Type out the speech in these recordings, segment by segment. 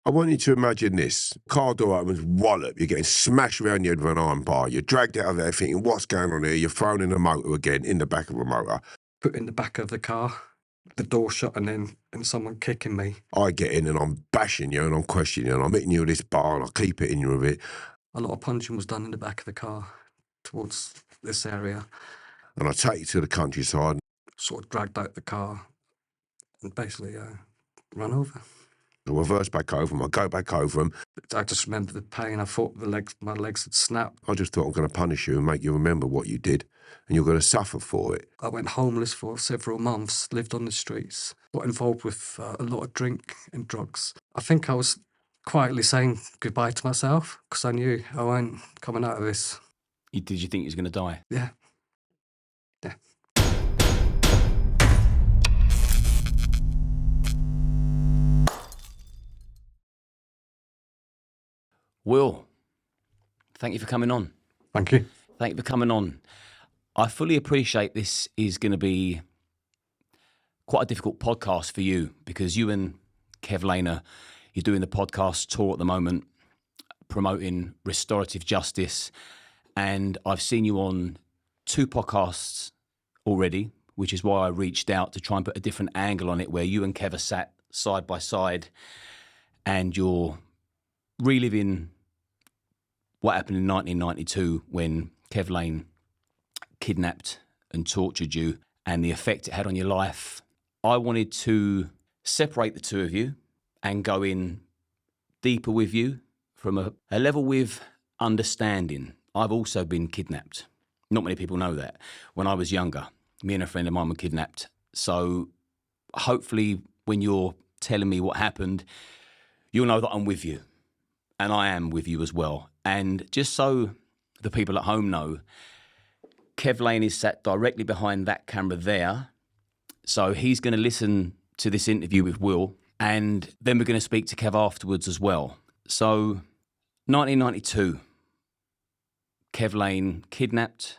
I want you to imagine this. Car door opens, wallop, you're getting smashed around your head with an iron bar. You're dragged out of there thinking, what's going on here? You're thrown in a motor again, in the back of a motor. Put in the back of the car, the door shut, and someone kicking me. I get in and I'm bashing you and I'm questioning you and I'm hitting you with this bar and I keep hitting you with it. A lot of punching was done in the back of the car towards this area. And I take you to the countryside. Sort of dragged out the car and basically run over. I reverse back over them, I go back over them. I just remember the pain. I thought my legs had snapped. I just thought I'm going to punish you and make you remember what you did and you're going to suffer for it. I went homeless for several months, lived on the streets, got involved with a lot of drink and drugs. I think I was quietly saying goodbye to myself because I knew I wasn't coming out of this. Did you think you was going to die? Yeah. Will, thank you for coming on. Thank you. Thank you for coming on. I fully appreciate this is going to be quite a difficult podcast for you because you and Kev Lane you're doing the podcast tour at the moment, promoting Restorative Justice, and I've seen you on 2 podcasts already, which is why I reached out to try and put a different angle on it, where you and Kev are sat side by side and you're reliving what happened in 1992 when Kev Lane kidnapped and tortured you and the effect it had on your life. I wanted to separate the two of you and go in deeper with you from a level with understanding. I've also been kidnapped. Not many people know that. When I was younger, me and a friend of mine were kidnapped. So hopefully when you're telling me what happened, you'll know that I'm with you. And I am with you as well. And just so the people at home know, Kev Lane is sat directly behind that camera there. So he's going to listen to this interview with Will, and then we're going to speak to Kev afterwards as well. So 1992, Kev Lane kidnapped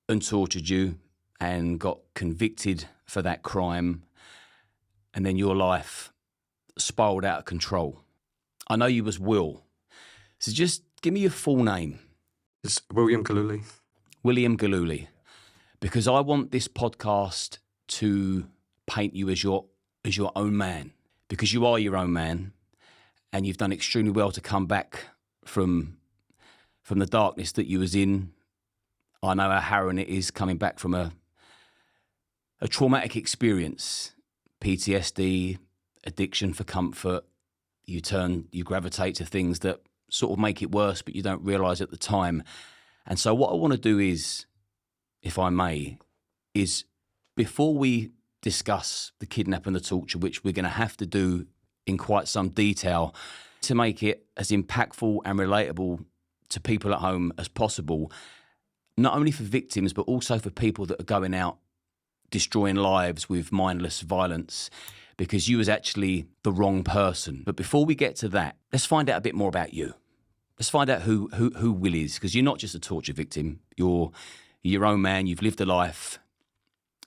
and tortured you and got convicted for that crime. And then your life spiraled out of control. I know you was Will. So just give me your full name. It's William Gilluley. William Gilluley. Because I want this podcast to paint you as your own man. Because you are your own man. And you've done extremely well to come back from the darkness that you was in. I know how harrowing it is coming back from a traumatic experience. PTSD, addiction for comfort. You gravitate to things that sort of make it worse, but you don't realise at the time. And so what I want to do is, if I may, is before we discuss the kidnap and the torture, which we're going to have to do in quite some detail to make it as impactful and relatable to people at home as possible, not only for victims, but also for people that are going out destroying lives with mindless violence, because you was actually the wrong person. But before we get to that, let's find out a bit more about you. Let's find out who Will is, because you're not just a torture victim. You're your own man. You've lived a life.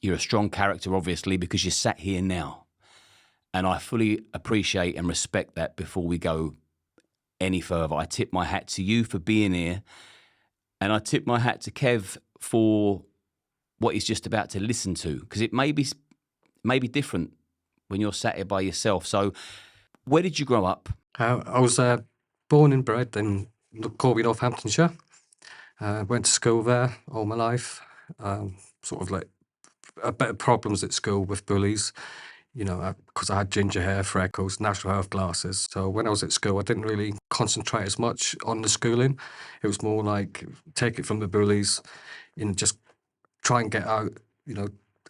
You're a strong character, obviously, because you're sat here now. And I fully appreciate and respect that. Before we go any further, I tip my hat to you for being here. And I tip my hat to Kev for what he's just about to listen to, because it may be different when you're sat here by yourself. So where did you grow up? I was born and bred in Corby, Northamptonshire. Went to school there all my life. Sort of like a bit of problems at school with bullies, because I had ginger hair, freckles, natural health glasses. So when I was at school, I didn't really concentrate as much on the schooling. It was more like take it from the bullies and just try and get out,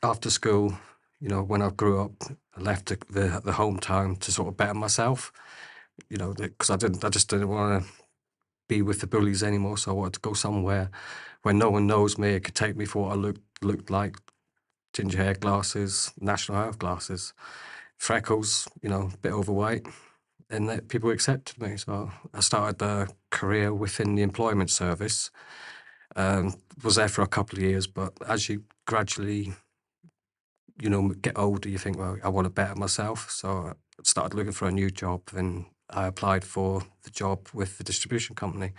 after school. When I grew up, I left the hometown to sort of better myself, because I just didn't want to be with the bullies anymore. So I wanted to go somewhere where no one knows me. It could take me for what I looked like: ginger hair, glasses, national health glasses, freckles, a bit overweight, and that people accepted me. So I started a career within the employment service. Was there for a couple of years, but as you gradually get older, you think, well, I want to better myself. So started looking for a new job, and I applied for the job with the distribution company.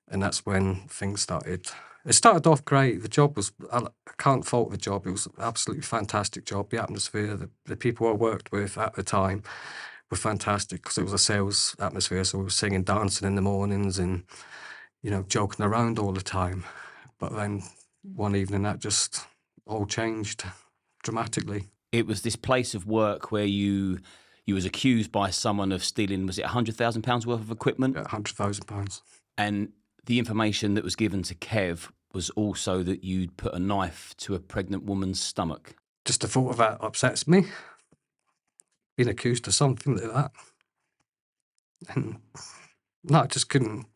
And that's when things started. It started off great. The job was, I can't fault the job. It was an absolutely fantastic job. The atmosphere, the people I worked with at the time were fantastic because it was a sales atmosphere. So we were singing, dancing in the mornings and, joking around all the time. But then one evening that just all changed dramatically. It was this place of work where you was accused by someone of stealing, was it £100,000 worth of equipment? Yeah, £100,000. And the information that was given to Kev was also that you'd put a knife to a pregnant woman's stomach. Just the thought of that upsets me. Being accused of something like that. And no, I just couldn't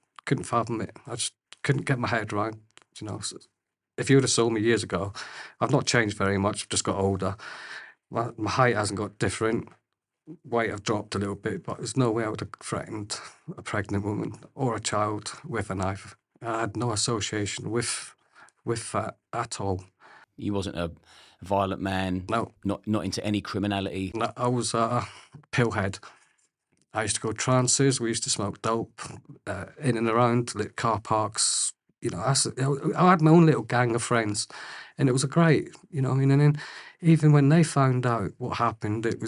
fathom it. I just couldn't get my head around, So if you would have saw me years ago, I've not changed very much, I've just got older. My height hasn't got different. Weight I've dropped a little bit, but there's no way I would have threatened a pregnant woman or a child with a knife. I had no association with that at all. You wasn't a violent man? No. Not into any criminality? No, I was a pillhead. I used to go trances, we used to smoke dope in and around car parks. I had my own little gang of friends, and it was great, And then even when they found out what happened, it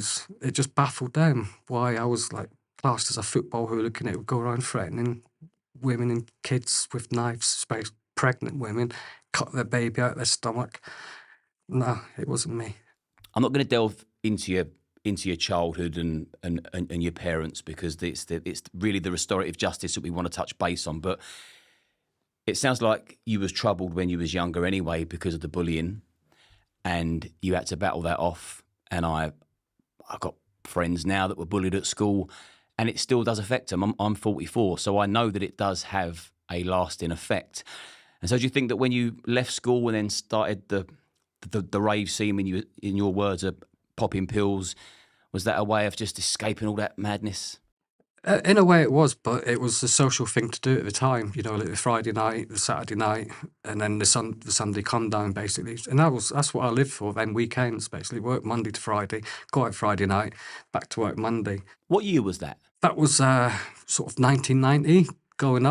just baffled them why I was classed as a football hooligan. It would go around threatening women and kids with knives, especially pregnant women, cut their baby out their stomach. No, it wasn't me. I'm not going to delve into your childhood and your parents because it's really the restorative justice that we want to touch base on, but it sounds like you was troubled when you was younger anyway because of the bullying, and you had to battle that off. And I got friends now that were bullied at school, and it still does affect them. I'm 44, so I know that it does have a lasting effect. And so do you think that when you left school and then started the rave scene, when you, in your words, are popping pills, was that a way of just escaping all that madness? In a way it was, but it was a social thing to do at the time, the Friday night, the Saturday night, and then the Sunday come down, basically. And that's what I lived for, then weekends, basically. Work Monday to Friday, go out Friday night, back to work Monday. What year was that? That was sort of 1990, going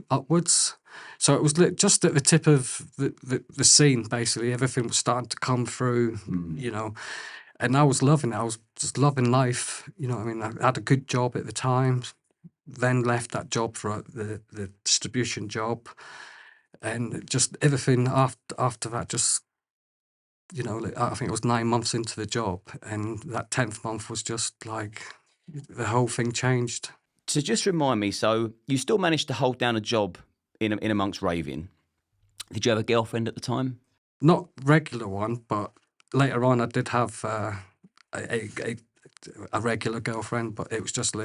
upwards. So it was just at the tip of the scene, basically. Everything was starting to come through, And I was loving it. I was just loving life. I had a good job at the time, then left that job for the distribution job. And just everything after that, just, I think it was 9 months into the job. And that 10th month was just the whole thing changed. So just remind me, so you still managed to hold down a job in amongst raving. Did you have a girlfriend at the time? Not regular one, but later on, I did have a regular girlfriend, but it was just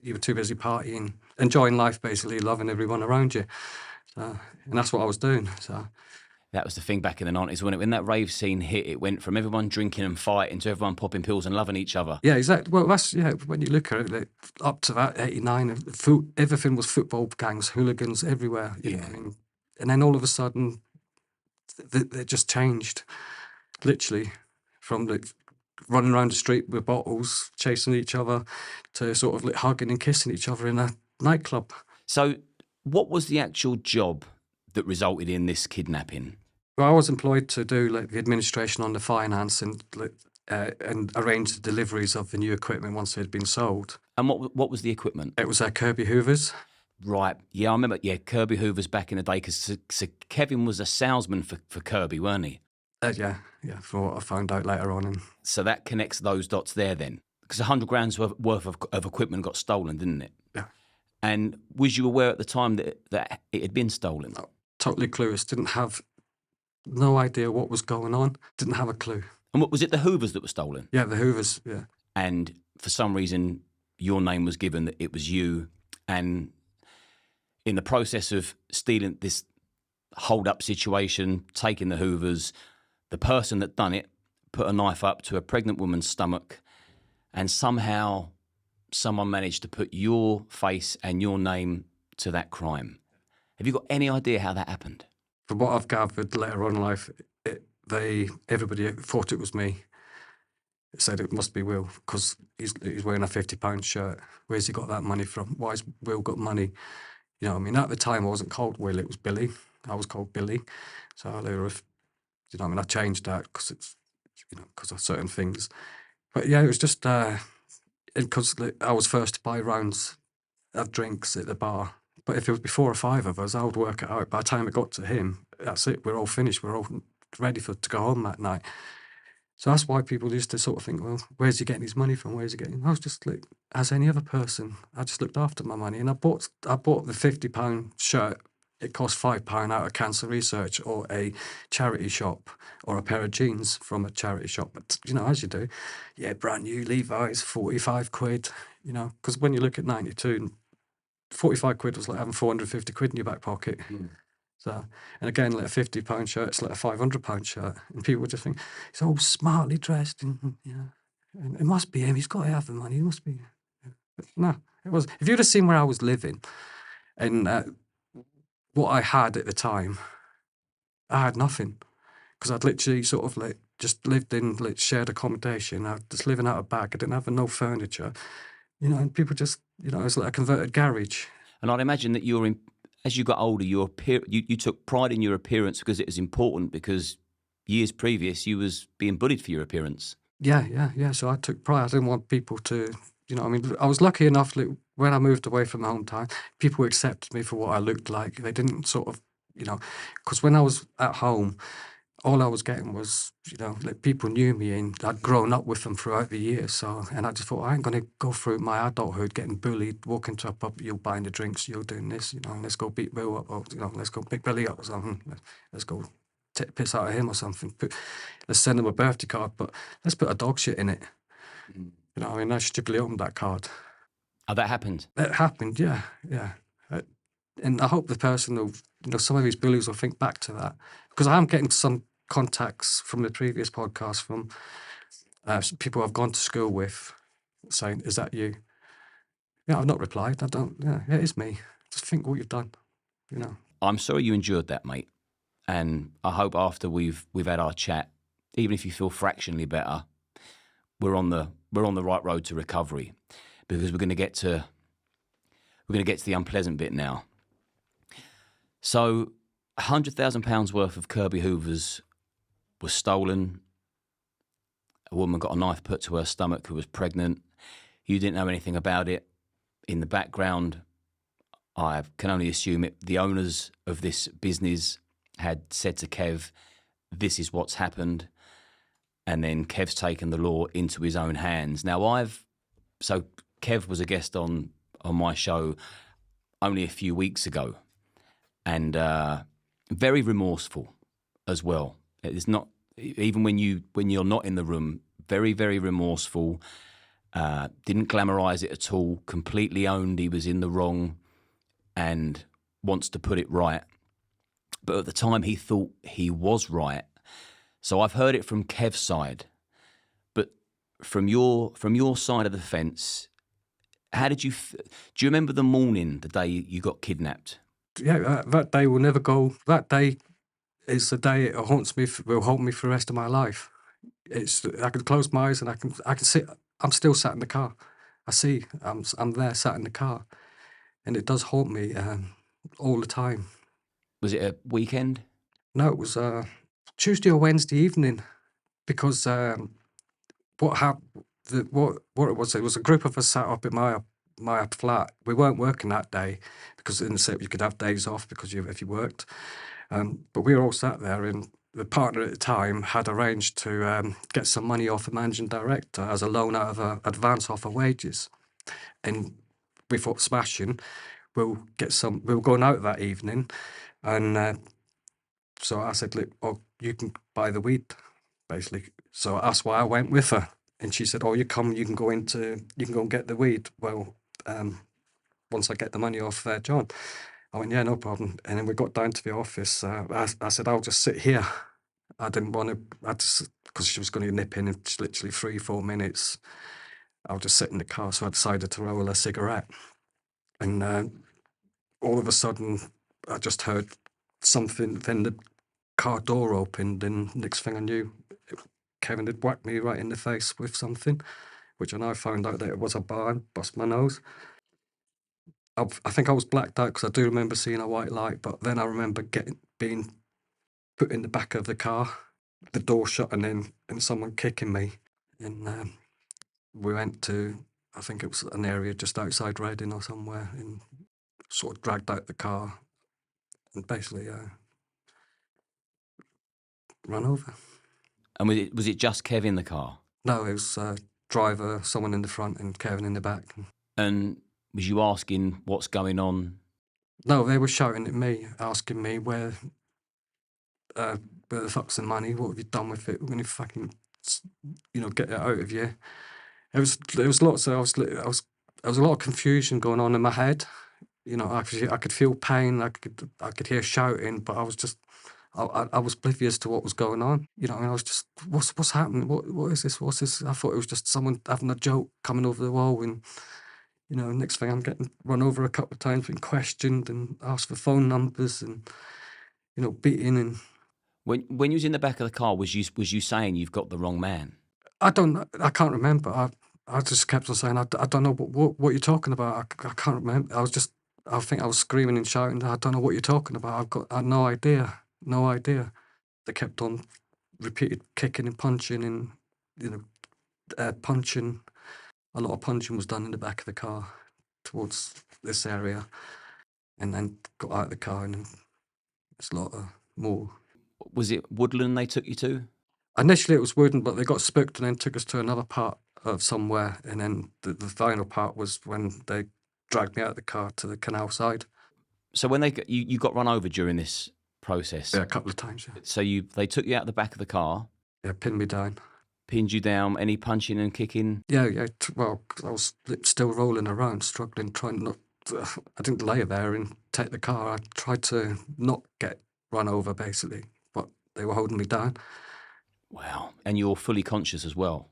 you were too busy partying, enjoying life, basically, loving everyone around you. And that's what I was doing. So that was the thing back in the 90s, when that rave scene hit, it went from everyone drinking and fighting to everyone popping pills and loving each other. Yeah, exactly. Well, when you look at it, up to that, 89, everything was football gangs, hooligans everywhere. You know what I mean? And then all of a sudden, it just changed. Literally, from running around the street with bottles, chasing each other, to sort of hugging and kissing each other in a nightclub. So what was the actual job that resulted in this kidnapping? Well, I was employed to do the administration on the finance and arrange the deliveries of the new equipment once it had been sold. And what was the equipment? It was Kirby Hoovers. Right. Yeah, I remember. Yeah, Kirby Hoovers back in the day, because so Kevin was a salesman for Kirby, weren't he? Yeah, from what I found out later on. So that connects those dots there then. Because 100 grand's worth of equipment got stolen, didn't it? Yeah. And was you aware at the time that it had been stolen? No, totally clueless. Didn't have no idea what was going on. Didn't have a clue. And what was it, the Hoovers that were stolen? Yeah, the Hoovers, yeah. And for some reason, your name was given that it was you. And in the process of stealing this hold-up situation, taking the Hoovers, the person that done it put a knife up to a pregnant woman's stomach, and somehow someone managed to put your face and your name to that crime. Have you got any idea how that happened? From what I've gathered later on in life, everybody thought it was me. It said it must be Will because he's wearing a £50 shirt. Where's he got that money from? Why's Will got money? You know what I mean? At the time, I wasn't called Will, it was Billy. I was called Billy. So later, you know what I mean, I changed that because it's, you know, because of certain things. But yeah, it was just because I was first to buy rounds of drinks at the bar. But if it was 4 or 5 of us, I would work it out. By the time it got to him, that's it. We're all finished. We're all ready to go home that night. So that's why people used to sort of think, well, where's he getting his money from? Where's he getting? I was just like, as any other person, I just looked after my money, and I bought the £50 shirt. It cost £5 out of cancer research or a charity shop, or a pair of jeans from a charity shop. But you know, as you do, yeah, brand new Levi's, 45 quid. You know, because when you look at 92, 45 quid was like having 450 quid in your back pocket. So, and again, like a £50 shirt, it's like a £500 shirt, and people would just think he's all smartly dressed, and you know, and it must be him. He's got to have the money. He must be. But no, it was. If you'd have seen where I was living, and what I had at the time, I had nothing because I'd literally sort of like just lived in like shared accommodation. I was just living out of bag. I didn't have no furniture, you know, and people just, you know, it was like a converted garage. And I'd imagine that as you got older, you took pride in your appearance because it was important, because years previous you was being bullied for your appearance. Yeah. So I took pride. I didn't want people to, you know, I mean, I was lucky enough that when I moved away from my hometown, people accepted me for what I looked like. They didn't sort of, you know, because when I was at home, all I was getting was, you know, like people knew me and I'd grown up with them throughout the years. So, and I just thought, I ain't going to go through my adulthood getting bullied, walking to a pub, you're buying the drinks, you're doing this, you know, let's go beat Bill up, or, you know, let's go pick Billy up or something. Let's go take the piss out of him or something. Let's send him a birthday card, but let's put a dog shit in it. You know, I mean, I stupidly opened that card. Oh, that happened? It happened, yeah. And I hope the person will, you know, some of these bullies will think back to that, because I am getting some contacts from the previous podcast from some people I've gone to school with saying, "Is that you?" Yeah, I've not replied. I don't. Yeah, it is me. Just think what you've done. You know. I'm sorry you endured that, mate. And I hope after we've had our chat, even if you feel fractionally better, we're on the right road to recovery, because we're going to get to the unpleasant bit now. So, £100,000 worth of Kirby Hoovers was stolen. A woman got a knife put to her stomach who was pregnant. You didn't know anything about it. In the background, I can only assume the owners of this business had said to Kev, this is what's happened. And then Kev's taken the law into his own hands. Now, so Kev was a guest on my show only a few weeks ago, and very remorseful as well. It's not, even when you're not in the room, very, very remorseful. Didn't glamorize it at all. Completely owned he was in the wrong and wants to put it right. But at the time, he thought he was right. So I've heard it from Kev's side, but from your side of the fence, how did you? Do you remember the morning, the day you got kidnapped? Yeah, that day will never go. That day is the day it haunts me. Will haunt me for the rest of my life. I can close my eyes and I can see. I'm still sat in the car. I see. I'm there, sat in the car, and it does haunt me all the time. Was it a weekend? No, it was Tuesday or Wednesday evening, because what happened? What it was a group of us sat up in my flat. We weren't working that day because in the set you could have days off because if you worked. But we were all sat there, and the partner at the time had arranged to get some money off the managing director as a loan out of an advance off her wages. And we thought, smashing, we'll get some. We were going out that evening, and so I said, look, oh, you can buy the weed, basically. So that's why I went with her. And she said, oh, you can go and get the weed. Well, once I get the money off John. I went, yeah, no problem. And then we got down to the office. I said, I'll just sit here. I didn't want to, because she was going to nip in literally 3-4 minutes. I'll just sit in the car. So I decided to roll a cigarette. And all of a sudden, I just heard something. Then the car door opened, and next thing I knew, Kevin had whacked me right in the face with something, which I now found out that it was a bar and bust my nose. I think I was blacked out because I do remember seeing a white light, but then I remember being put in the back of the car, the door shut, and someone kicking me. And we went to, I think it was an area just outside Reading or somewhere, and sort of dragged out the car and basically run over. And was it just Kev in the car? No, it was driver, someone in the front, and Kevin in the back. And was you asking what's going on? No, they were shouting at me, asking me where the fuck's the money? What have you done with it? We're gonna fucking, get it out of you. There was lots of there was a lot of confusion going on in my head. I could feel pain. I could hear shouting, but I was just I was oblivious to what was going on. And I was just what's happening? What is this? What's this? I thought it was just someone having a joke coming over the wall, and next thing I'm getting run over a couple of times, being questioned and asked for phone numbers, and beaten. And When you was in the back of the car, was you saying you've got the wrong man? I don't know. I can't remember. I just kept on saying, I don't know what you're talking about. I can't remember. I think I was screaming and shouting, I don't know what you're talking about. I had no idea. No idea. They kept on repeated kicking and punching, and, punching. A lot of punching was done in the back of the car towards this area, and then got out of the car, and there's a lot of more. Was it Woodland they took you to? Initially it was Wooden, but they got spooked and then took us to another part of somewhere, and then the final part was when they dragged me out of the car to the canal side. So when you got run over during this process? Yeah, a couple of times, yeah. So they took you out the back of the car? Yeah, pinned me down. Pinned you down, any punching and kicking? Yeah, 'cause I was still rolling around, struggling, trying not I didn't lay there and take the car. I tried to not get run over, basically, but they were holding me down. Wow. And you're fully conscious as well?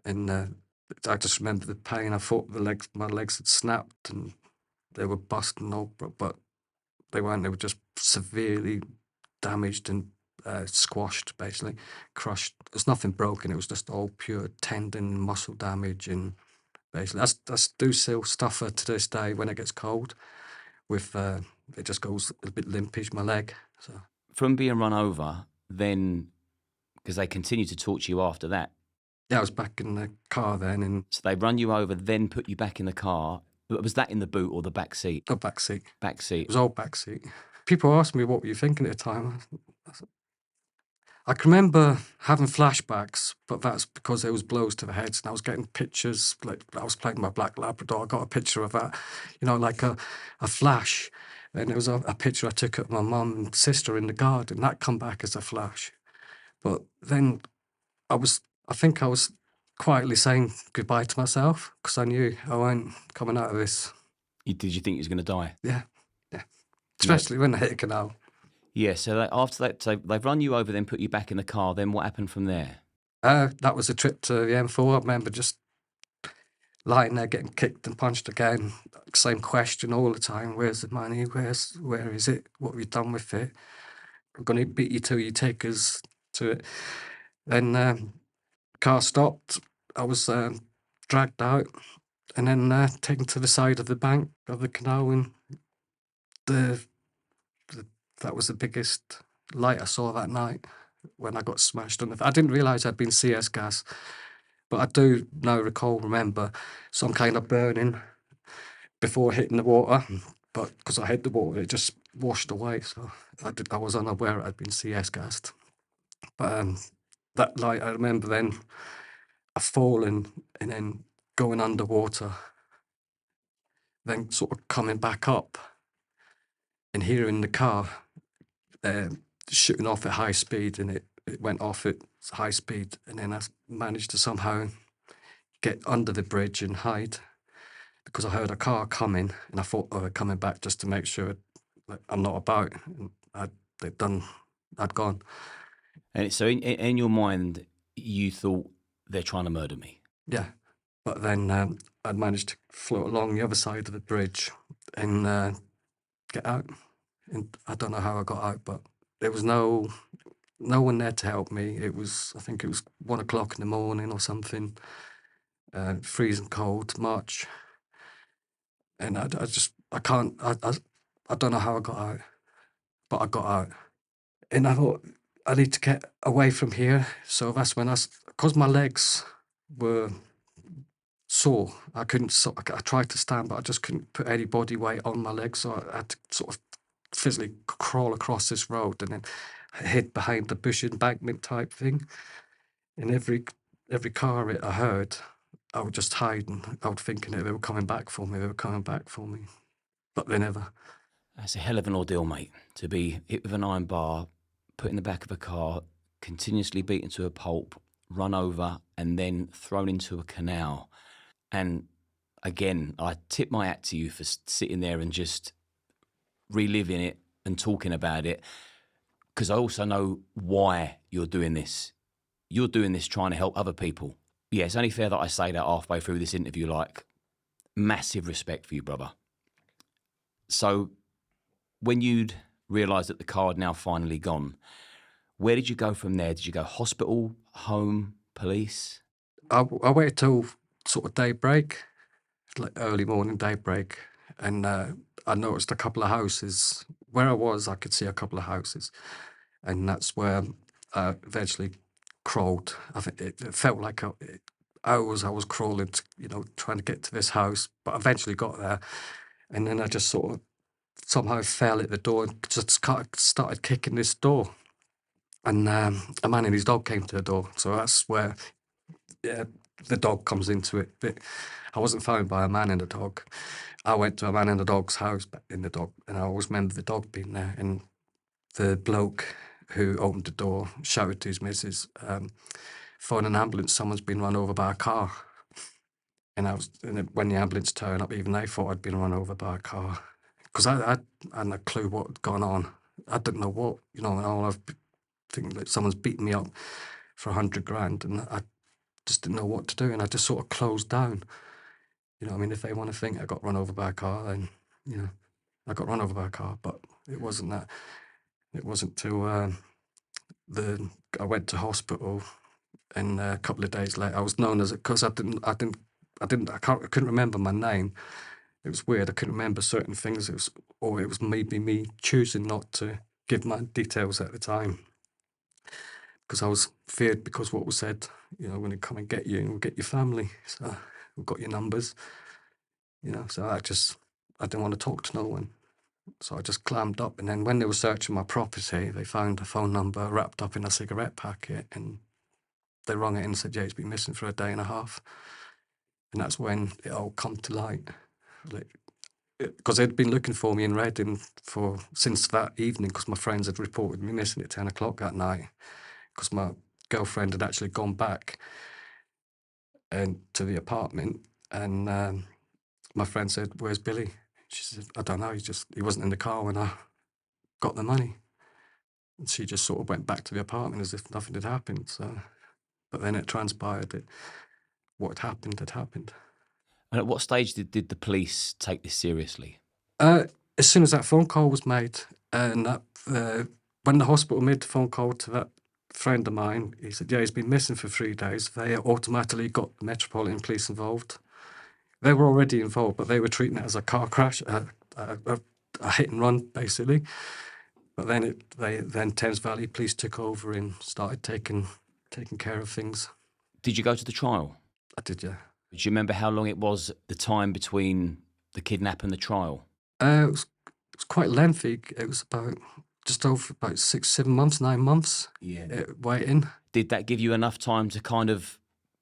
And I just remember the pain. I thought my legs had snapped and they were busting all, but they weren't. They were just severely damaged and squashed, basically, crushed. There's nothing broken. It was just all pure tendon and muscle damage, and basically, I do still suffer to this day when it gets cold. With it just goes a bit limpish, my leg. So From being run over, then, because they continued to torture you after that. yeah, I was back in the car then, and So they run you over, then put you back in the car. But was that in the boot or the back seat? the back seat. Back It seat. was all back seat. People asked me, what were you thinking at the time? I can remember having flashbacks, but that's because there was blows to the heads, and I was getting pictures, like I was playing my black Labrador. I got a picture of that, like a flash, and it was a picture I took of my mum and sister in the garden. That come back as a flash, but then I think I was quietly saying goodbye to myself because I knew I wasn't coming out of this. Did you think you was going to die? Yeah, especially when I hit a canal. Yeah, so after that, so they've run you over, then put you back in the car. Then what happened from there? That was a trip to the M4. I remember just lying there getting kicked and punched again. Same question all the time. Where's the money? Where is it? What have you done with it? I'm going to beat you till you take us to it. Then car stopped. I was dragged out and then taken to the side of the bank of the canal, and that was the biggest light I saw that night when I got smashed on I didn't realise I'd been CS gas, but I do now remember some kind of burning before hitting the water, but because I hit the water, it just washed away, so I was unaware I'd been CS gassed. But that night, I remember then falling and then going underwater, then sort of coming back up and hearing the car shooting off at high speed, and it went off at high speed, and then I managed to somehow get under the bridge and hide because I heard a car coming, and I thought they were coming back just to make sure I'm not about. And I'd gone. And so in your mind, you thought they're trying to murder me. Yeah, but then I'd managed to float along the other side of the bridge and get out. And I don't know how I got out, but there was no no one there to help me. I think it was 1 o'clock in the morning or something, freezing cold, March. And I don't know how I got out, but I got out. And I thought, I need to get away from here. So that's when because my legs were sore, I tried to stand, but I just couldn't put any body weight on my legs. So I had to sort of physically crawl across this road and then hid behind the bush embankment type thing. And every car I heard, I would just hide, and I would thinking that they were coming back for me, but they never. That's a hell of an ordeal, mate, to be hit with an iron bar, put in the back of a car, continuously beaten to a pulp, run over, and then thrown into a canal. And again, I tip my hat to you for sitting there and just reliving it and talking about it, because I also know why you're doing this. You're doing this trying to help other people. Yeah, it's only fair that I say that halfway through this interview, like, massive respect for you, brother. So when you'd realised that the car had now finally gone, where did you go from there? Did you go hospital, home, police? I waited till sort of daybreak, like early morning daybreak, and I noticed a couple of houses. Where I was, I could see a couple of houses, and that's where I eventually crawled. I think it felt like I was crawling, trying to get to this house, but I eventually got there, and then I just sort of somehow fell at the door and just started kicking this door. And a man and his dog came to the door. So that's where the dog comes into it. But I wasn't found by a man and a dog. I went to a man and a dog's house and I always remember the dog being there. And the bloke who opened the door shouted to his missus, phone an ambulance, someone's been run over by a car. And when the ambulance turned up, even they thought I'd been run over by a car. Because I hadn't a clue what had gone on. I didn't know what, and all I've thinking that someone's beaten me up for 100 grand, and I just didn't know what to do, and I just sort of closed down. If they want to think I got run over by a car, then, I got run over by a car, but it wasn't that. It wasn't till I went to hospital, and a couple of days later, I was known as, because I couldn't remember my name. It was weird. I couldn't remember certain things. It was maybe me choosing not to give my details at the time, because I was feared because what was said, we're going to come and get you and we'll get your family. So we've got your numbers, so I didn't want to talk to no one. So I just clammed up. And then when they were searching my property, they found a phone number wrapped up in a cigarette packet, and they rang it and said, yeah, he's been missing for a day and a half. And that's when it all come to light. Because they'd been looking for me in Reading since that evening, because my friends had reported me missing at 10 o'clock that night, because my girlfriend had actually gone back to the apartment, and my friend said, where's Billy? She said, I don't know, he wasn't in the car when I got the money. And she just sort of went back to the apartment as if nothing had happened. So, but then it transpired that what had happened had happened. And at what stage did the police take this seriously? As soon as that phone call was made, and when the hospital made the phone call to that friend of mine, he said, yeah, he's been missing for 3 days. They automatically got the Metropolitan Police involved. They were already involved, but they were treating it as a car crash, a hit and run, basically. But then Thames Valley Police took over and started taking care of things. Did you go to the trial? I did, yeah. Do you remember how long it was, the time between the kidnap and the trial? It was quite lengthy. It was just over about 6, 7 months, 9 months. Yeah. Waiting. Did that give you enough time to kind of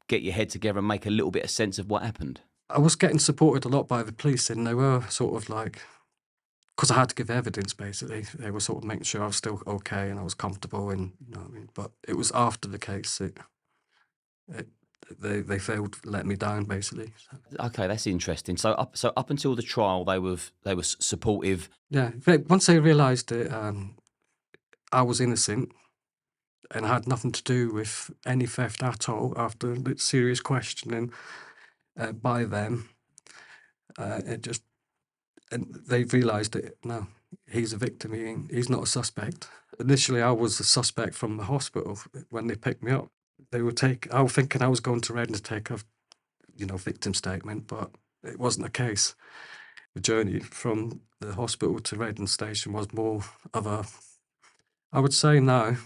get your head together and make a little bit of sense of what happened? I was getting supported a lot by the police, and they were sort of like, because I had to give evidence, basically. They were sort of making sure I was still okay and I was comfortable, and But it was after the case they failed to let me down, basically. Okay, that's interesting. So up until the trial, they were supportive. Yeah, once they realised that I was innocent and I had nothing to do with any theft at all, after serious questioning by them, and they realised that no, he's a victim. He's not a suspect. Initially, I was a suspect from the hospital when they picked me up. I was thinking I was going to Reading to take a, victim statement, but it wasn't the case. The journey from the hospital to Reading station was more of a, I would say now,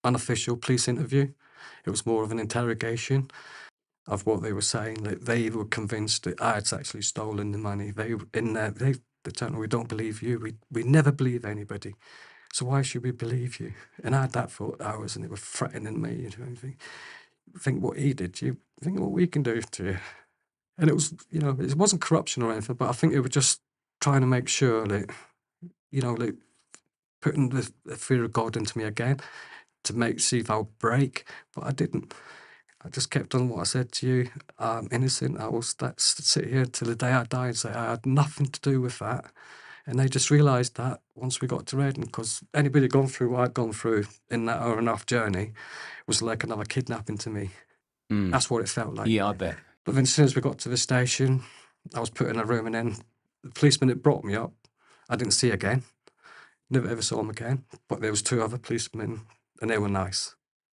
unofficial police interview. It was more of an interrogation of what they were saying. That they were convinced that I had actually stolen the money. They told me, we don't believe you. We never believe anybody. So why should we believe you? And I had that for hours, and they were threatening me. Think what he did. You think what we can do to you. And it was, it wasn't corruption or anything, but I think they were just trying to make sure that, like putting the fear of God into me again to see if I'll break. But I didn't. I just kept on what I said to you. I'm innocent. I will sit here till the day I die and say I had nothing to do with that. And they just realised that once we got to Reading, because anybody had gone through what I'd gone through in that hour and a half journey was like another kidnapping to me. That's what it felt like. Yeah, I bet. But then as soon as we got to the station, I was put in a room, and then the policeman that brought me up, I didn't see again. Never ever saw him again. But there was 2 other policemen, and they were nice.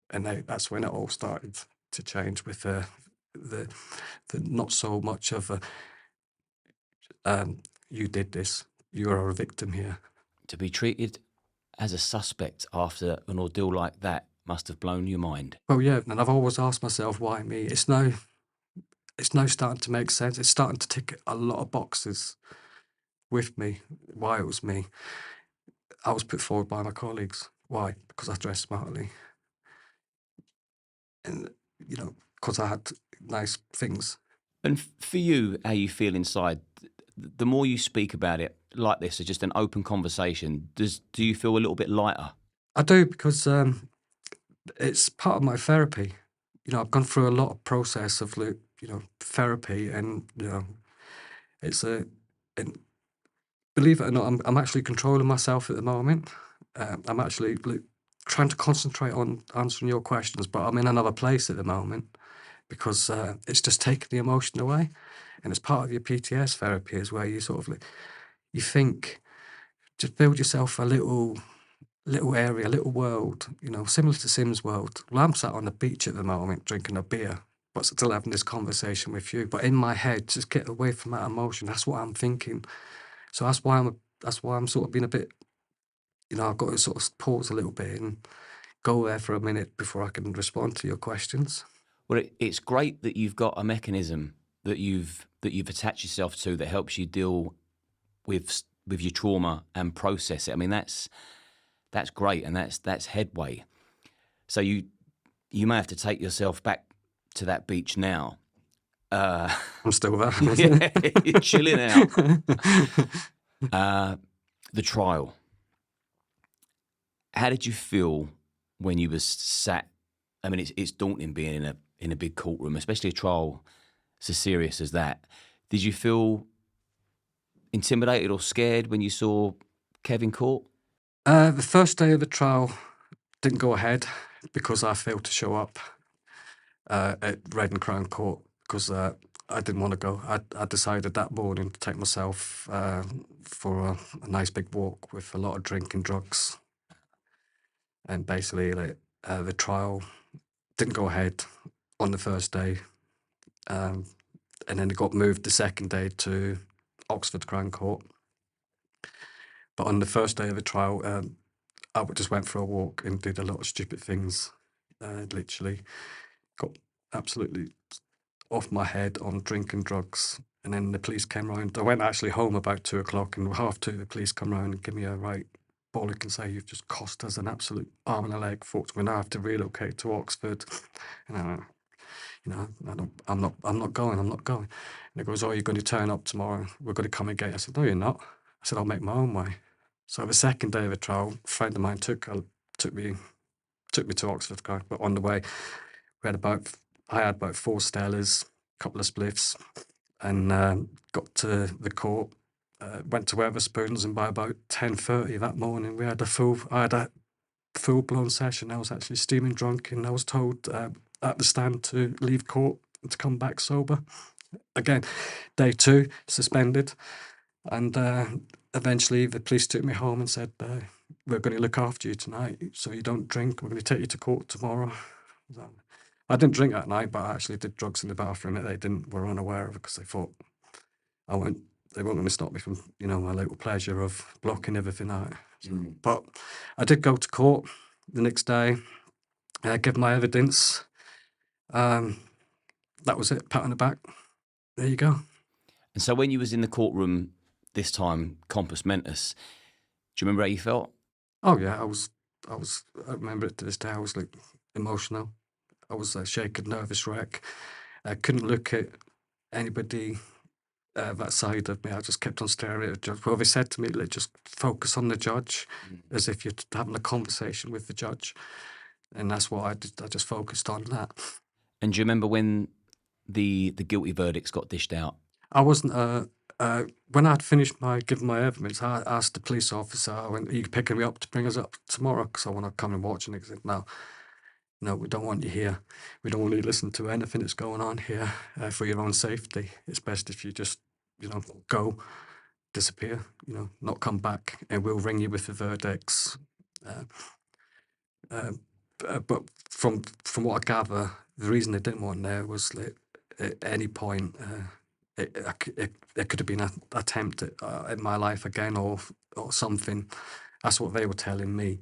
And that's when it all started to change with the not so much of a, you did this, you are a victim here. To be treated as a suspect after an ordeal like that must have blown your mind. Well, yeah, and I've always asked myself, why me? It's now starting to make sense. It's starting to tick a lot of boxes with me, why it was me. I was put forward by my colleagues. Why? Because I dressed smartly. And, because I had nice things. And for you, how you feel inside, the more you speak about it like this, as just an open conversation, do you feel a little bit lighter? I do, because it's part of my therapy. I've gone through a lot of process of, therapy, and, and believe it or not, I'm actually controlling myself at the moment. I'm actually trying to concentrate on answering your questions, but I'm in another place at the moment because it's just taking the emotion away. And it's part of your PTS therapy is where you sort of you think, just build yourself a little area, a little world, similar to Sim's world. Well, I'm sat on the beach at the moment drinking a beer, but still having this conversation with you. But in my head, just get away from that emotion. That's what I'm thinking. So that's why I'm sort of being a bit, I've got to sort of pause a little bit and go there for a minute before I can respond to your questions. Well, it's great that you've got a mechanism that you've attached yourself to that helps you deal with your trauma and process it. I mean, that's great, and that's headway. So you may have to take yourself back to that beach now. I'm still there. Yeah, you're chilling out. The trial. How did you feel when you was sat? I mean, it's daunting being in a big courtroom, especially a trial so serious as that. Did you feel intimidated or scared when you saw Kev in court? The first day of the trial didn't go ahead because I failed to show up at Reading Crown Court because I didn't want to go. I decided that morning to take myself for a nice big walk with a lot of drink and drugs. And basically, the trial didn't go ahead on the first day. And then it got moved the second day to Oxford Crown Court. But on the first day of the trial, I just went for a walk and did a lot of stupid things. Literally got absolutely off my head on drink and drugs. And then the police came round. I went actually home about 2:00, and 2:30 the police come round and give me a right bollock and say, you've just cost us an absolute arm and a leg fortune. We now have to relocate to Oxford. And I went, I'm not going. And he goes, oh, you're going to turn up tomorrow. We're going to come and get you. I said, no, you're not. I said, I'll make my own way. So the second day of the trial, a friend of mine took me to Oxford. But on the way, I had about 4 Stellas, a couple of spliffs, and got to the court. Went to Wetherspoons, and by about 10:30 that morning, I had a full-blown session. I was actually steaming drunk, and I was told at the stand to leave court and to come back sober. Again, day 2, suspended. And eventually the police took me home and said, we're going to look after you tonight, so you don't drink. We're going to take you to court tomorrow. So I didn't drink that night, but I actually did drugs in the bathroom that they were unaware of, because they thought they weren't going to stop me from, my little pleasure of blocking everything out. So, but I did go to court the next day, give my evidence. That was it, pat on the back. There you go. And so when you was in the courtroom this time, compos mentis, do you remember how you felt? Oh yeah, I remember it to this day. I was like emotional. I was a shaken, nervous wreck. I couldn't look at anybody that side of me. I just kept on staring at the judge. Well, they said to me, like, just focus on the judge, as if you're having a conversation with the judge. And that's what I did. I just focused on that. And do you remember when the guilty verdicts got dished out? I wasn't. When I'd finished giving my evidence, I asked the police officer, "Are you picking me up to bring us up tomorrow? Because I want to come and watch." And he said, "No, we don't want you here. We don't want you to listen to anything that's going on here. For your own safety, it's best if you just, go, disappear. Not come back, and we'll ring you with the verdicts." But from what I gather, the reason they didn't want there was that at any point it could have been an attempt at my life again, or something. That's what they were telling me.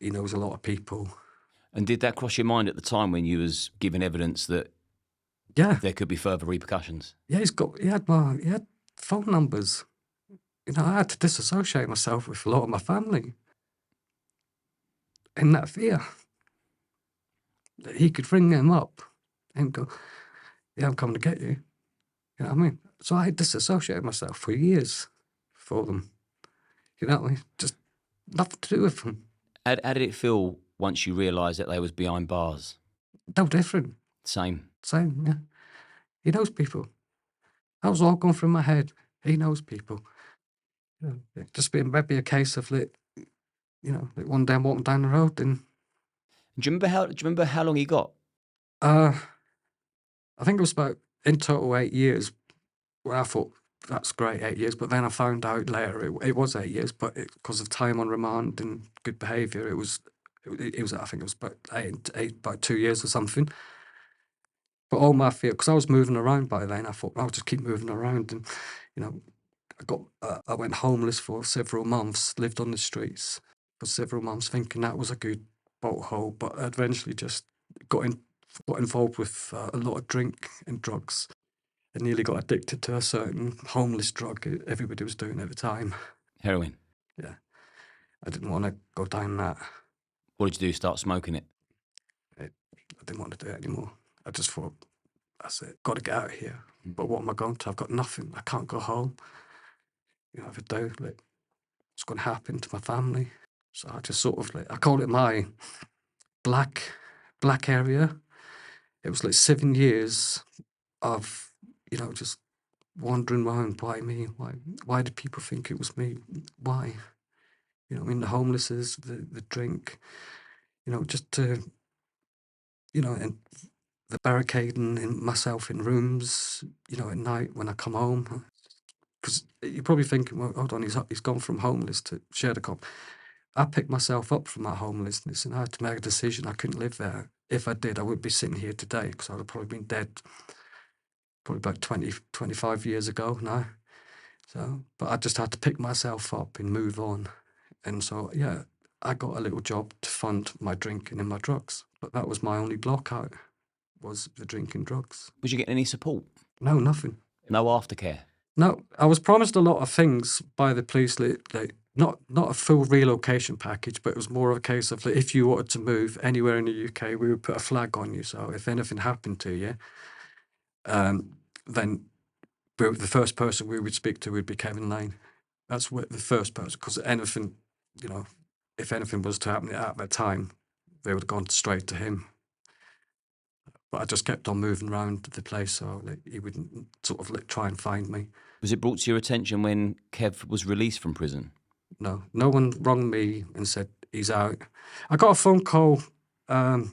He knows a lot of people. And did that cross your mind at the time when you was giving evidence that there could be further repercussions? Yeah, he had phone numbers. I had to disassociate myself with a lot of my family. In that fear that he could ring them up and go, "Yeah, I'm coming to get you." You know what I mean? So I disassociated myself for years for them. You know what I mean? Just nothing to do with them. How did it feel once you realised that they was behind bars? No different. Same, yeah. He knows people. That was all going through my head. He knows people. Just maybe a case of like one day I'm walking down the road and. Do you remember how long he got? I think it was about, in total, 8 years. Well, I thought, that's great, 8 years. But then I found out later it was 8 years, but because of time on remand and good behaviour, it was. I think it was about 2 years or something. But all my fear, because I was moving around by then, I thought I'll just keep moving around, and I went homeless for several months, lived on the streets for several months, thinking that was a good bolt hole. But I eventually just got involved with a lot of drink and drugs. I nearly got addicted to a certain homeless drug everybody was doing at the time. Heroin? Yeah. I didn't want to go down that. What did you do, start smoking it? I didn't want to do it anymore. I just thought, that's it, got to get out of here. But what am I going to? I've got nothing. I can't go home. If I do, what's going to happen to my family? So I just sort of, I call it my black area. It was 7 years of, just wandering around. Why me? Why did people think it was me? Why? The homelessness, the drink, just to, and the barricading myself in rooms, at night when I come home. Because you're probably thinking, well, hold on, he's gone from homeless to shared cop. I picked myself up from that homelessness, and I had to make a decision. I couldn't live there. If I did, I would be sitting here today, because I would have probably been dead probably about 20, 25 years ago now. So, but I just had to pick myself up and move on. And so, yeah, I got a little job to fund my drinking and my drugs. But that was my only block out, was the drinking drugs. Was you getting any support? No, nothing. No aftercare? No, I was promised a lot of things by the police, not a full relocation package, but it was more of a case of if you wanted to move anywhere in the UK, we would put a flag on you. So if anything happened to you, then the first person we would speak to would be Kev Lane. That's what the first person, because anything, if anything was to happen at that time, they would have gone straight to him. But I just kept on moving around the place, so he wouldn't sort of try and find me. Was it brought to your attention when Kev was released from prison? No one rang me and said he's out. I got a phone call from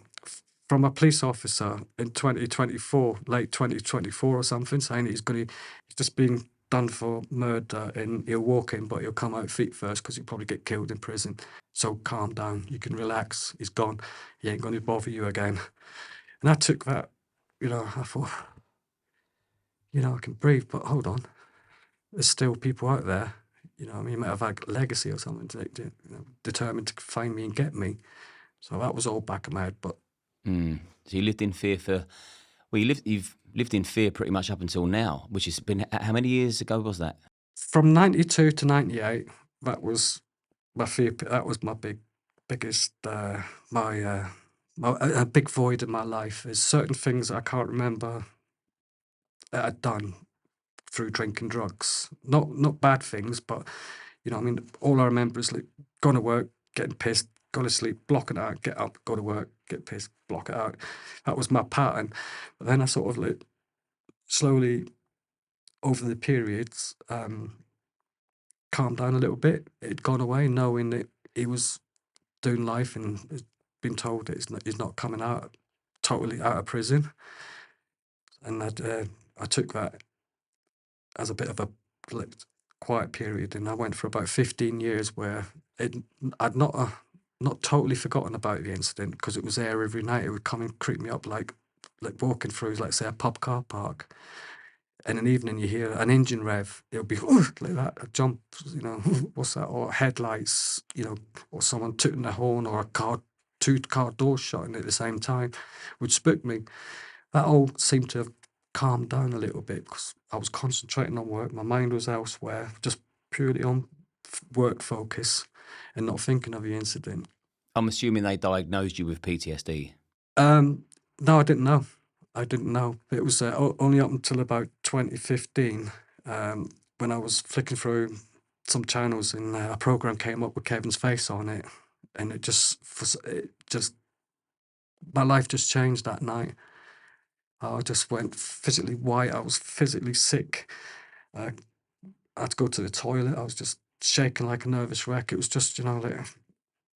a police officer in 2024, late 2024 or something, saying he's just been done for murder and he'll walk in, but he'll come out feet first because he'll probably get killed in prison. So calm down. You can relax. He's gone. He ain't going to bother you again. And I took that, I thought, I can breathe, but hold on. There's still people out there, you might have had legacy or something determined to find me and get me. So that was all back of my head. But So you lived in fear you've lived in fear pretty much up until now, which has been, how many years ago was that? from 92 to 98, that was my fear. That was my biggest, a big void in my life. There's certain things I can't remember that I'd done through drinking drugs. Not bad things, but all I remember is like going to work, getting pissed, go to sleep, block it out, get up, go to work, get pissed, block it out. That was my pattern. But then I sort of like slowly over the periods calmed down a little bit. It'd gone away, knowing that he was doing life and has been told that he's not coming out totally out of prison. And I took that as a bit of a quiet period, and I went for about 15 years where I'd not totally forgotten about the incident because it was there every night. It would come and creep me up like walking through, like say, a pub car park. And an evening you hear an engine rev, it'll be like that, a jump, what's that? Or headlights, or someone tooting the horn, or two car doors shutting at the same time, would spook me. That all seemed to have calmed down a little bit because I was concentrating on work. My mind was elsewhere, just purely on work focus and not thinking of the incident. I'm assuming they diagnosed you with PTSD. No, I didn't know. It was only up until about 2015 when I was flicking through some channels and a program came up with Kevin's face on it, and my life just changed that night. I just went physically white. I was physically sick. I had to go to the toilet. I was just shaking like a nervous wreck. It was just, like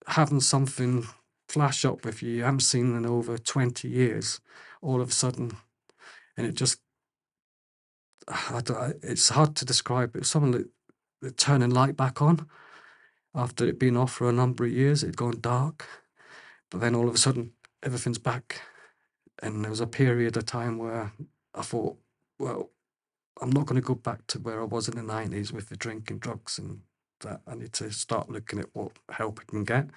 having something flash up with you haven't seen in over 20 years, all of a sudden. And it just, it's hard to describe. It was something that turning light back on after it being off for a number of years. It'd gone dark. But then all of a sudden, everything's back. And there was a period of time where I thought, well, I'm not going to go back to where I was in the 90s with the drinking, drugs, and that. I need to start looking at what help I can get.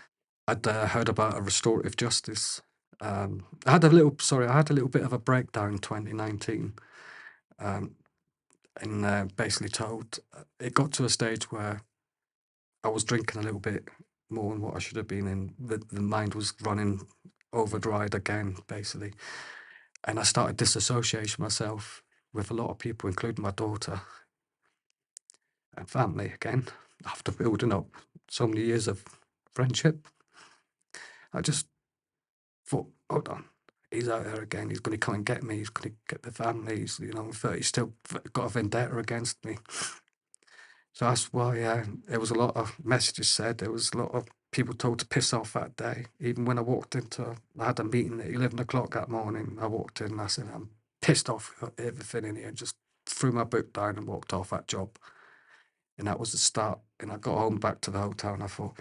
I'd heard about a restorative justice. I had a little bit of a breakdown in 2019, and basically told it got to a stage where I was drinking a little bit more than what I should have been, and the mind was running overdrive again, basically. And I started disassociating myself with a lot of people, including my daughter and family again, after building up so many years of friendship. I just thought, hold on, he's out there again. He's going to come and get me. He's going to get the family. He's still got a vendetta against me. So that's why there was a lot of messages said. There was a lot of people told to piss off that day. Even when I had a meeting at 11 o'clock that morning. I walked in and I said, I'm pissed off at everything in here, and just threw my book down and walked off that job. And that was the start. And I got home back to the hotel and I thought...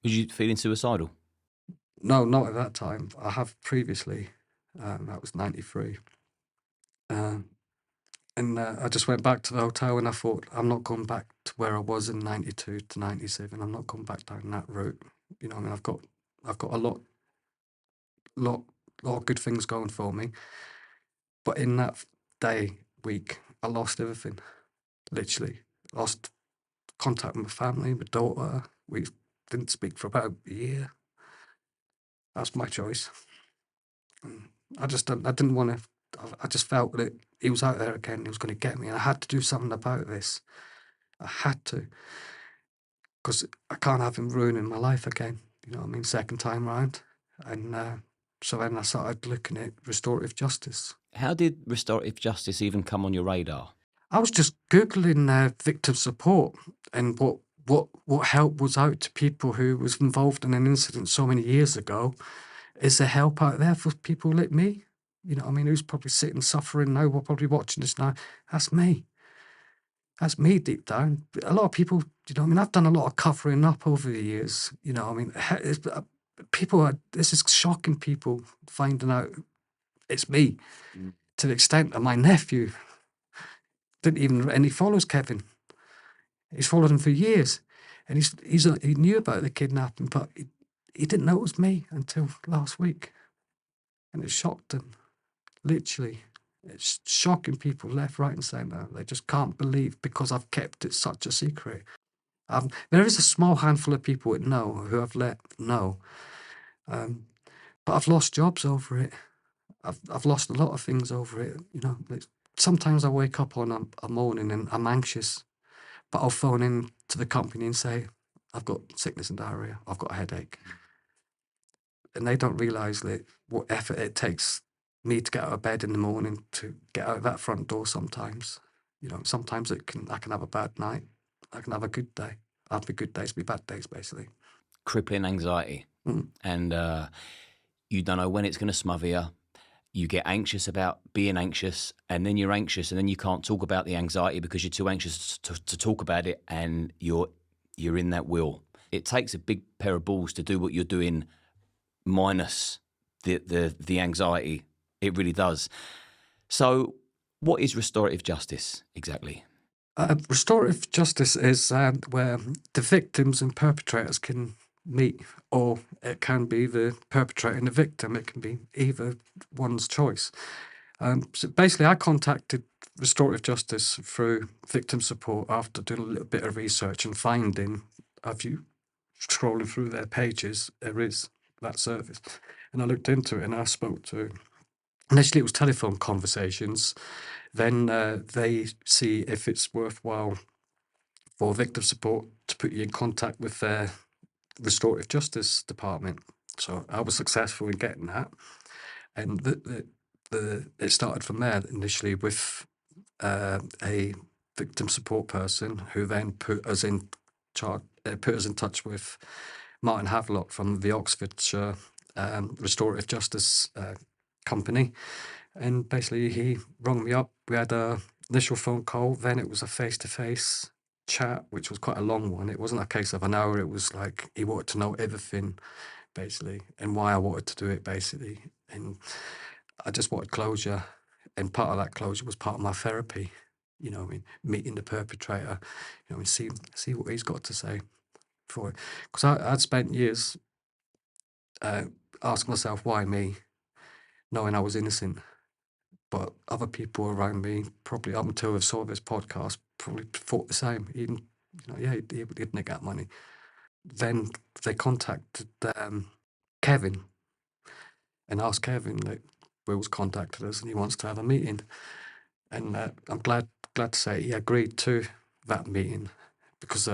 Was you feeling suicidal? No, not at that time. I have previously. That was 93. And I just went back to the hotel and I thought, I'm not going back to where I was in 92 to 97. I'm not going back down that route. I've got a lot of good things going for me. But in that week, I lost everything. Literally. Lost contact with my family, my daughter. We didn't speak for about a year. That's my choice. I didn't want to. I just felt that he was out there again. He was going to get me, and I had to do something about this. I had to, because I can't have him ruining my life again. You know what I mean? Second time round, and so then I started looking at restorative justice. How did restorative justice even come on your radar? I was just Googling victim support and what help was out to people who was involved in an incident so many years ago. Is there help out there for people like me? You know what I mean? Who's probably sitting suffering now, probably watching this now? That's me. That's me deep down. A lot of people, I've done a lot of covering up over the years. This is shocking people finding out it's me, to the extent that my nephew and he follows Kevin. He's followed him for years, and he knew about the kidnapping, but he didn't know it was me until last week, and it shocked him. Literally, it's shocking people left, right, and centre. They just can't believe because I've kept it such a secret. There is a small handful of people who I've let know, but I've lost jobs over it. I've lost a lot of things over it. Sometimes I wake up on a morning and I'm anxious, but I'll phone in to the company and say, I've got sickness and diarrhea, I've got a headache. And they don't realise what effort it takes me to get out of bed in the morning to get out of that front door sometimes. Sometimes I can have a bad night, I can have a good day. I have good days, be bad days, basically. Crippling anxiety. And you don't know when it's going to smother you. You get anxious about being anxious, and then you're anxious, and then you can't talk about the anxiety because you're too anxious to talk about it, and you're in that wheel. It takes a big pair of balls to do what you're doing minus the anxiety. It really does. So what is restorative justice exactly? Restorative justice is where the victims and perpetrators can meet, or it can be the perpetrator and the victim. It can be either one's choice. So basically, I contacted Restorative Justice through victim support after doing a little bit of research and finding, if you scrolling through their pages, there is that service. And I looked into it and I spoke to, initially it was telephone conversations. Then they see if it's worthwhile for victim support to put you in contact with their Restorative Justice department. So I was successful in getting that, and it started from there initially with a victim support person who then put us in touch with Martin Havelock from the Oxfordshire Restorative Justice company, and basically he rang me up. We had a initial phone call, then it was a face-to-face chat, which was quite a long one. It wasn't a case of an hour, it was like he wanted to know everything, basically, and why I wanted to do it, basically. And I just wanted closure, and part of that closure was part of my therapy. Meeting the perpetrator, and see what he's got to say for it. Because I'd spent years asking myself, why me, knowing I was innocent. But other people around me, probably up until I saw this podcast, probably thought the same. Even, he didn't get money. Then they contacted Kevin and asked Kevin, Will's contacted us and he wants to have a meeting. And I'm glad to say he agreed to that meeting, because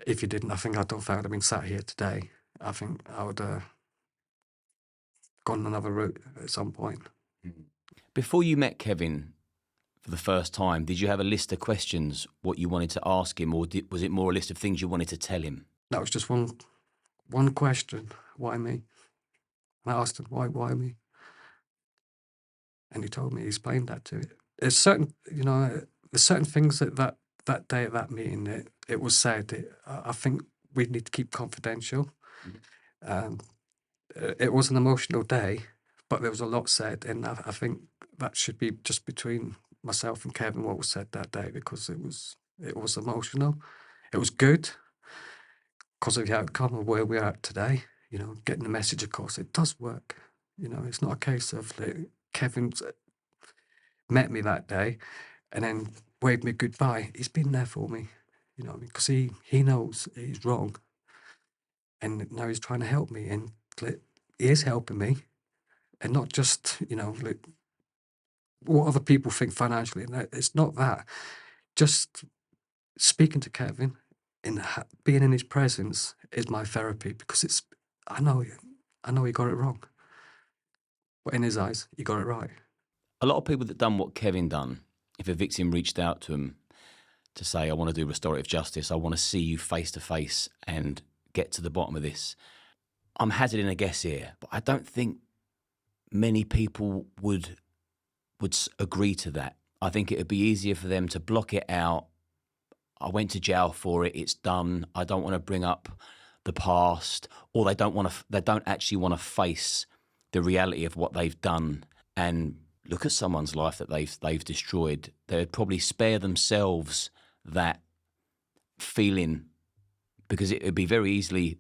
if he didn't, I think I would have been sat here today. I think I would have gone another route at some point. Before you met Kevin for the first time, did you have a list of questions, what you wanted to ask him, or was it more a list of things you wanted to tell him? That was just one question. Why me? And I asked him, why me? And he told me, he explained that to me. There's certain things that day at that meeting, it was said, I think we need to keep confidential. It was an emotional day, but there was a lot said, and I think that should be just between myself and Kevin what was said that day, because it was emotional. It was good because of the outcome of where we are at today. Getting the message across, it does work. It's not a case of Kevin's met me that day and then waved me goodbye. He's been there for me, because he knows he's wrong, and now he's trying to help me, and he is helping me, and not just what other people think financially. It's not that. Just speaking to Kevin and being in his presence is my therapy, because I know he got it wrong, but in his eyes, he got it right. A lot of people that done what Kevin done, if a victim reached out to him to say, I want to do restorative justice, I want to see you face to face and get to the bottom of this. I'm hazarding a guess here, but I don't think many people would agree to that. I think it would be easier for them to block it out, I went to jail for it. It's done. I don't want to bring up the past, or they don't actually want to face the reality of what they've done and look at someone's life that they've destroyed. They'd probably spare themselves that feeling because it would be very easily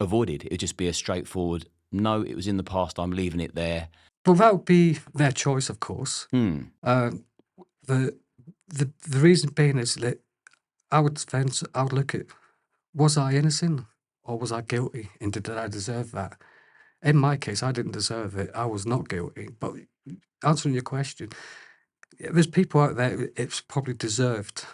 avoided. It would just be a straightforward, no, it was in the past, I'm leaving it there. Well, that would be their choice, of course. The reason being is that I would look at, was I innocent or was I guilty, and did I deserve that? In my case, I didn't deserve it. I was not guilty. But answering your question, there's people out there it's probably deserved.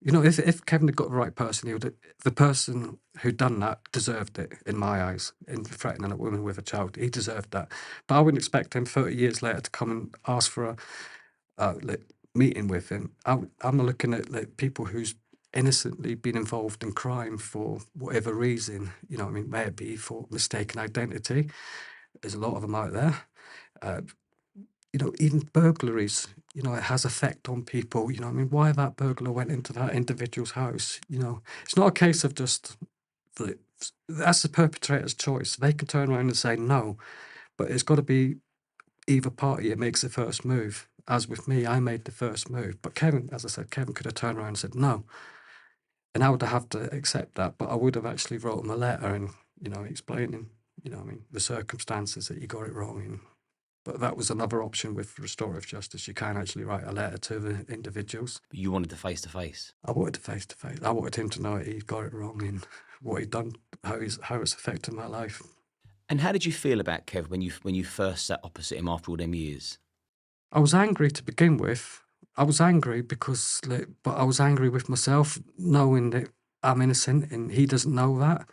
You know, if Kevin had got the right person, the person who'd done that deserved it, in my eyes, in threatening a woman with a child. He deserved that. But I wouldn't expect him 30 years later to come and ask for a meeting with him. I'm looking at people who's innocently been involved in crime for whatever reason. You know what I mean? May it be for mistaken identity. There's a lot of them out there. You know, even burglaries, you know, it has effect on people. You know what I mean? Why that burglar went into that individual's house, you know. It's not a case of just, that's the perpetrator's choice. They can turn around and say no, but it's got to be either party that makes the first move. As with me, I made the first move. But Kevin, as I said, Kevin could have turned around and said no. And I would have to accept that, but I would have actually wrote him a letter and, you know, explaining, you know what I mean, the circumstances that you got it wrong in. But that was another option with restorative justice. You can actually write a letter to the individuals. But you wanted the face-to-face? I wanted the face-to-face. I wanted him to know he got it wrong in what he'd done, how it's affected my life. And how did you feel about Kev when you first sat opposite him after all them years? I was angry to begin with. I was angry because, but I was angry with myself, knowing that I'm innocent and he doesn't know that.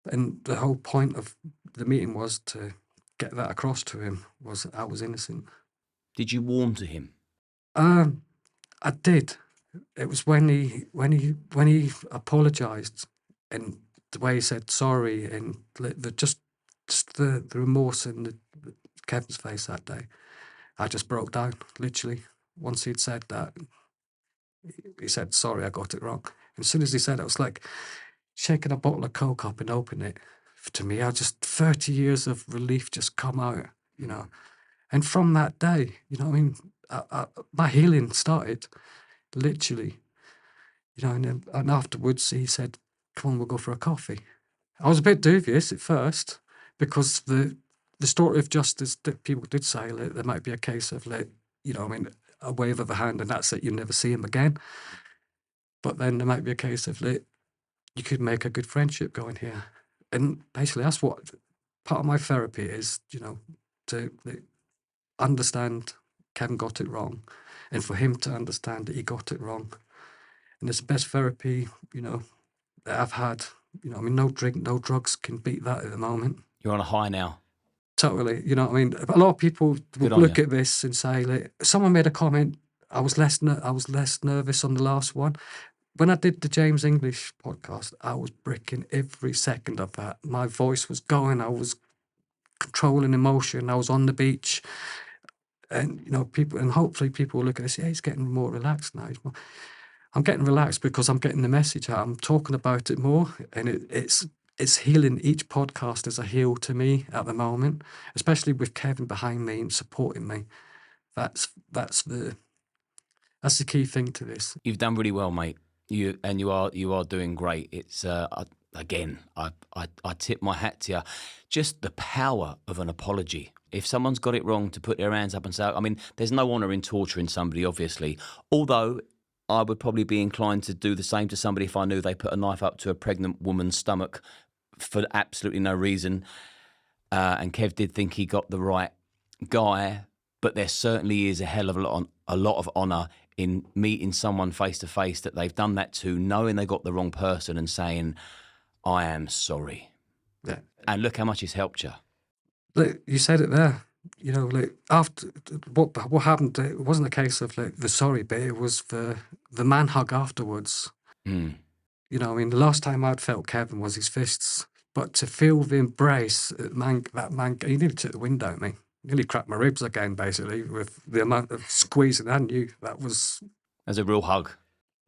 And the whole point of the meeting was to get that across to him, was that I was innocent. Did you warm to him? I did. It was when he apologised and the way he said sorry and just the remorse in Kevin's face that day. I just broke down, literally. Once he'd said that, he said, sorry, I got it wrong. And as soon as he said it, it was like shaking a bottle of Coke up and opening it. To me, 30 years of relief just come out, you know. And from that day, you know what I mean, my healing started, literally. You know, and afterwards he said, come on, we'll go for a coffee. I was a bit dubious at first because the restorative justice that people did say there might be a case of, you know, I mean, a wave of a hand and that's it, you never see him again. But then there might be a case of you could make a good friendship going here. And basically that's what part of my therapy is, you know, to understand Kevin got it wrong and for him to understand that he got it wrong. And it's the best therapy, you know, that I've had. You know, I mean, no drink, no drugs can beat that at the moment. You're on a high now. Totally, you know what I mean? A lot of people will look at this and say, someone made a comment, I was less nervous on the last one. When I did the James English podcast, I was bricking every second of that. My voice was going, I was controlling emotion, I was on the beach. And, you know, hopefully people will look at this, he's getting more relaxed now. I'm getting relaxed because I'm getting the message out. I'm talking about it more, and it's healing. Each podcast is a heal to me at the moment, especially with Kevin behind me and supporting me. That's the key thing to this. You've done really well, mate. You are doing great. It's again, I tip my hat to you. Just the power of an apology. If someone's got it wrong, to put their hands up and say, I mean, there's no honour in torturing somebody, obviously. Although I would probably be inclined to do the same to somebody if I knew they put a knife up to a pregnant woman's stomach for absolutely no reason. And Kev did think he got the right guy, but there certainly is a hell of a lot of honour in meeting someone face to face that they've done that to, knowing they got the wrong person and saying, I am sorry. Yeah. And look how much it's helped you. Look, you said it there. You know, after what happened, it wasn't a case of the sorry bit. It was the man hug afterwards. Mm. You know, I mean, the last time I'd felt Kevin was his fists, but to feel the embrace, that man, he nearly took the wind out of me. Nearly cracked my ribs again, basically, with the amount of squeezing. I knew that was As a real hug.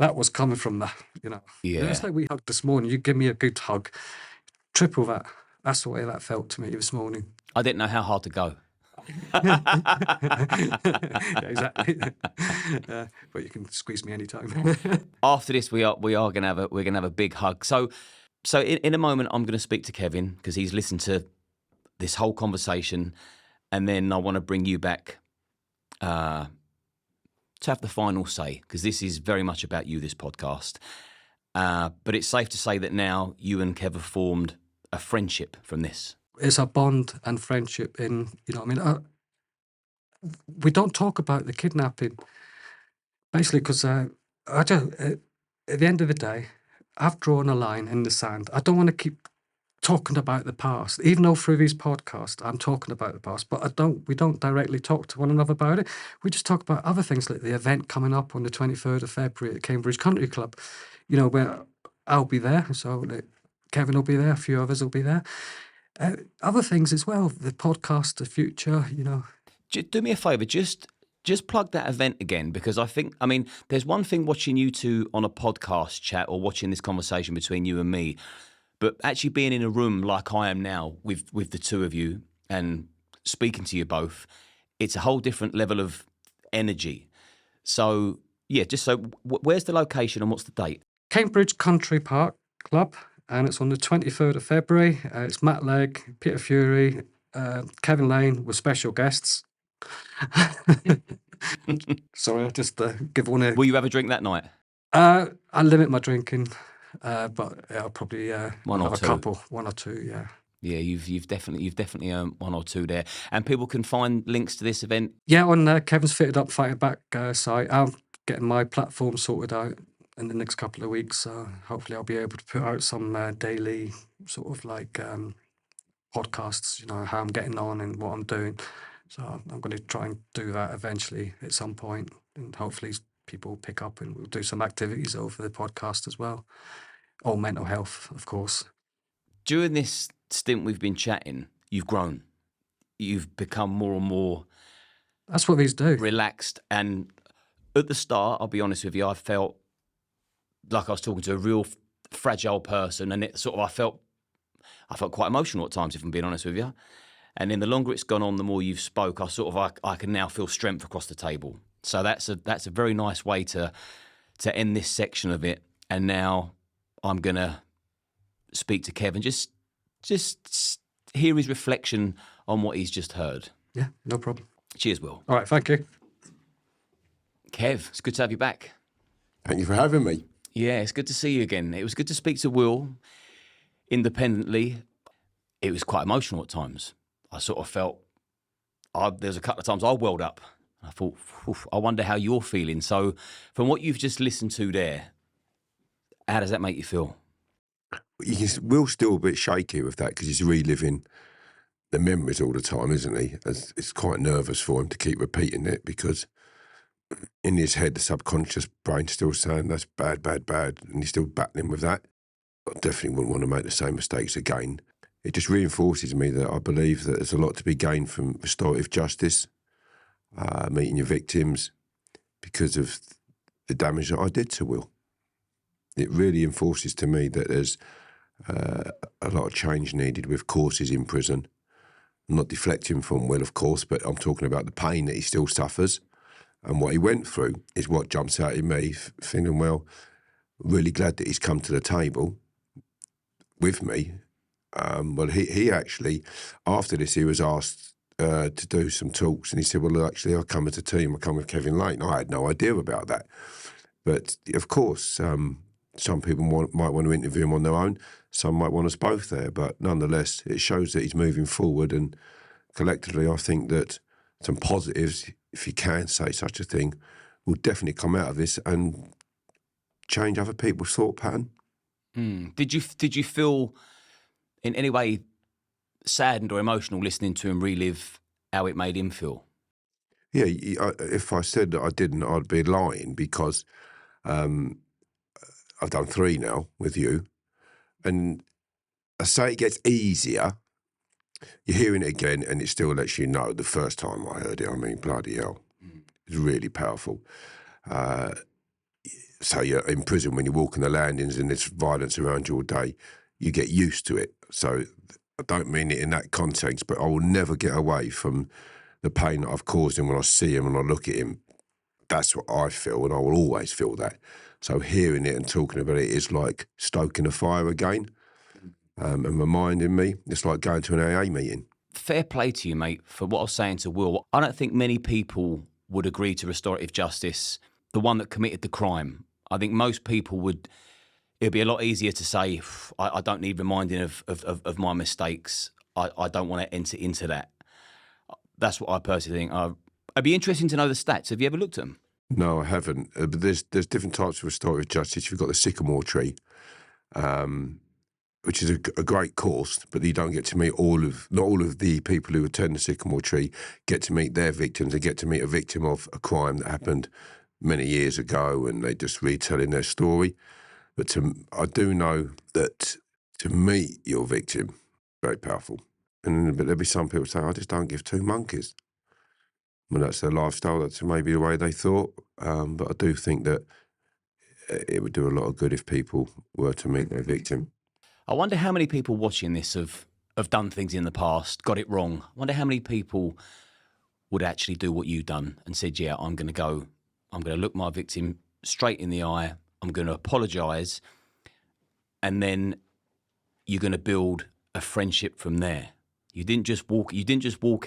that was coming from that, you know. Yeah. It's like we hugged this morning. You give me a good hug, triple that. That's the way that felt to me this morning. I didn't know how hard to go. Yeah, exactly. But you can squeeze me anytime. After this, we're gonna have a big hug. So in a moment, I'm gonna speak to Kevin because he's listened to this whole conversation, and then I want to bring you back to have the final say, because this is very much about you, this podcast. But it's safe to say that now you and Kev have formed a friendship from this. It's a bond and friendship in, you know, I mean, we don't talk about the kidnapping, basically because I just, at the end of the day, I've drawn a line in the sand. I don't want to keep talking about the past, even though through these podcasts I'm talking about the past, but we don't directly talk to one another about it. We just talk about other things, like the event coming up on the 23rd of February at Cambridge Country Club, you know, where I'll be there, so Kevin will be there, a few others will be there. Other things as well, the podcast, the future, you know. Do me a favour, just plug that event again, because I mean, there's one thing watching you two on a podcast chat or watching this conversation between you and me, but actually being in a room like I am now with the two of you and speaking to you both, it's a whole different level of energy. So, yeah, just so, where's the location and what's the date? Cambridge Country Park Club, and it's on the 23rd of February. It's Matt Legg, Peter Fury, Kev Lane with special guests. Sorry, I just give one a... Will you have a drink that night? I limit my drinking, but I'll probably One or have two. a couple, one or two, yeah. Yeah, you've definitely earned one or two there, and people can find links to this event. Yeah, on Kevin's Fitted Up Fighter Back site. I'm getting my platform sorted out in the next couple of weeks, so hopefully I'll be able to put out some daily sort of like podcasts, you know, how I'm getting on and what I'm doing. So I'm going to try and do that eventually at some point, and hopefully people will pick up and we'll do some activities over the podcast as well. All mental health, of course. During this stint we've been chatting, you've grown. You've become more and more That's what these do. relaxed. And at the start, I'll be honest with you, I felt like I was talking to a real fragile person, and it sort of I felt quite emotional at times, if I'm being honest with you. And then the longer it's gone on, the more you've spoke, I can now feel strength across the table. So that's a very nice way to end this section of it. And now I'm gonna speak to Kev and just hear his reflection on what he's just heard. Yeah, no problem. Cheers, Will. All right, thank you. Kev, it's good to have you back. Thank you for having me. Yeah, it's good to see you again. It was good to speak to Will independently. It was quite emotional at times. I sort of felt, there's a couple of times I welled up. I thought, I wonder how you're feeling. So from what you've just listened to there, how does that make you feel? Will's still a bit shaky with that because he's reliving the memories all the time, isn't he? It's quite nervous for him to keep repeating it because in his head, the subconscious brain's still saying that's bad, bad, bad, and he's still battling with that. I definitely wouldn't want to make the same mistakes again. It just reinforces me that I believe that there's a lot to be gained from restorative justice, meeting your victims, because of the damage that I did to Will. It really enforces to me that there's a lot of change needed with courses in prison. I'm not deflecting from Will, of course, but I'm talking about the pain that he still suffers. And what he went through is what jumps out in me, thinking, well, really glad that he's come to the table with me. Well, he actually, after this, he was asked to do some talks, and he said, well, actually, I come as a team, I come with Kev Lane. I had no idea about that. But, of course, some people might want to interview him on their own, some might want us both there, but nonetheless, it shows that he's moving forward, and collectively, I think that some positives, if you can say such a thing, will definitely come out of this and change other people's thought pattern. Did you feel in any way saddened or emotional listening to him relive how it made him feel? Yeah, if I said that I didn't, I'd be lying, because I've done 3 now with you, and I say it gets easier. You're hearing it again, and it still lets you know the first time I heard it, I mean, bloody hell, it's really powerful. say you're in prison, when you're walking the landings and there's violence around you all day, you get used to it. So I don't mean it in that context, but I will never get away from the pain that I've caused him when I see him and I look at him. That's what I feel, and I will always feel that. So hearing it and talking about it is like stoking a fire again, and reminding me. It's like going to an AA meeting. Fair play to you, mate, for what I was saying to Will. I don't think many people would agree to restorative justice, the one that committed the crime. I think most people would. It'd be a lot easier to say, I don't need reminding of my mistakes. I don't want to enter into that. That's what I personally think. It'd be interesting to know the stats. Have you ever looked at them? No, I haven't. But there's different types of restorative justice. You've got the sycamore tree, which is a great course, but you don't get to meet not all of the people who attend the sycamore tree get to meet their victims. They get to meet a victim of a crime that happened many years ago, and they just retelling their story. But I do know that to meet your victim, very powerful. But there'll be some people say, I just don't give two monkeys. Well, that's their lifestyle. That's maybe the way they thought. But I do think that it would do a lot of good if people were to meet their victim. I wonder how many people watching this have done things in the past, got it wrong. I wonder how many people would actually do what you've done and said, yeah, I'm going to look my victim straight in the eye. I'm going to apologise, and then you're going to build a friendship from there. You didn't just walk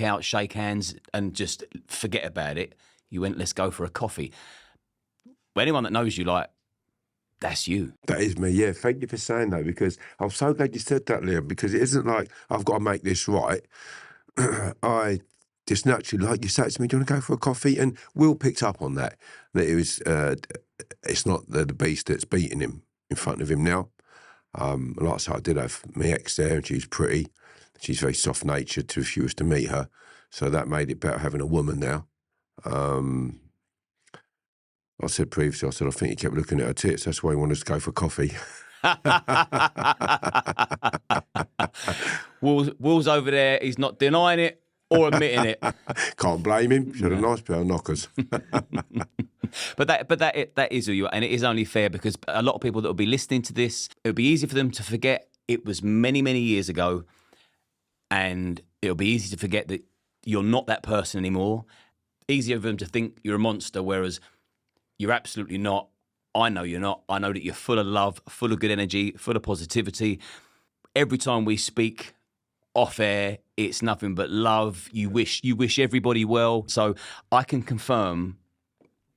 out, shake hands, and just forget about it. You went, let's go for a coffee. But anyone that knows you, like, that's you. That is me, yeah. Thank you for saying that, because I'm so glad you said that, Liam, because it isn't like I've got to make this right. I just naturally, like you said to me, do you want to go for a coffee? And Will picked up on that it was, it's not the beast that's beating him in front of him now. Like I said, I did have my ex there, and she's pretty. She's very soft-natured too if you was to meet her. So that made it better having a woman now. I said previously, I think he kept looking at her tits. That's why he wanted us to go for coffee. Will's over there. He's not denying it or admitting it. Can't blame him. She had a nice pair of knockers. But that is who you are, and it is only fair because a lot of people that will be listening to this, it would be easy for them to forget it was many, many years ago, and it'll be easy to forget that you're not that person anymore. Easier for them to think you're a monster, whereas you're absolutely not. I know you're not. I know that you're full of love, full of good energy, full of positivity. Every time we speak off air, it's nothing but love. You wish everybody well. So I can confirm.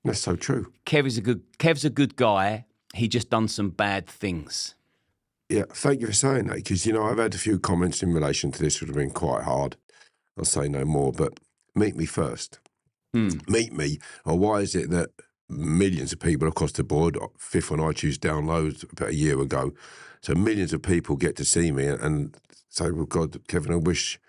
That's so true. Kev's a good guy. He just done some bad things. Yeah, thank you for saying that, because, I've had a few comments in relation to this that have been quite hard. I'll say no more, but meet me first. Meet me, or why is it that millions of people across the board, fifth on iTunes downloads about a year ago, so millions of people get to see me and say, well, God, Kevin, I wish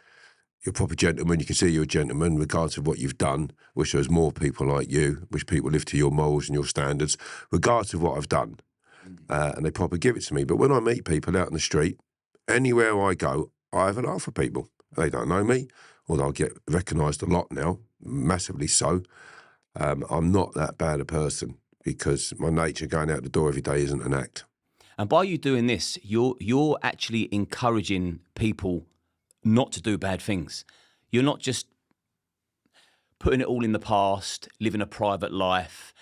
you're a proper gentleman. You can see you're a gentleman, regardless of what you've done. Wish there was more people like you. Wish people lived to your morals and your standards, regardless of what I've done. And they probably give it to me. But when I meet people out in the street, anywhere I go, I have a laugh for people. They don't know me, although I get recognised a lot now, massively so. I'm not that bad a person because my nature going out the door every day isn't an act. And by you doing this, you're actually encouraging people not to do bad things. You're not just putting it all in the past, living a private life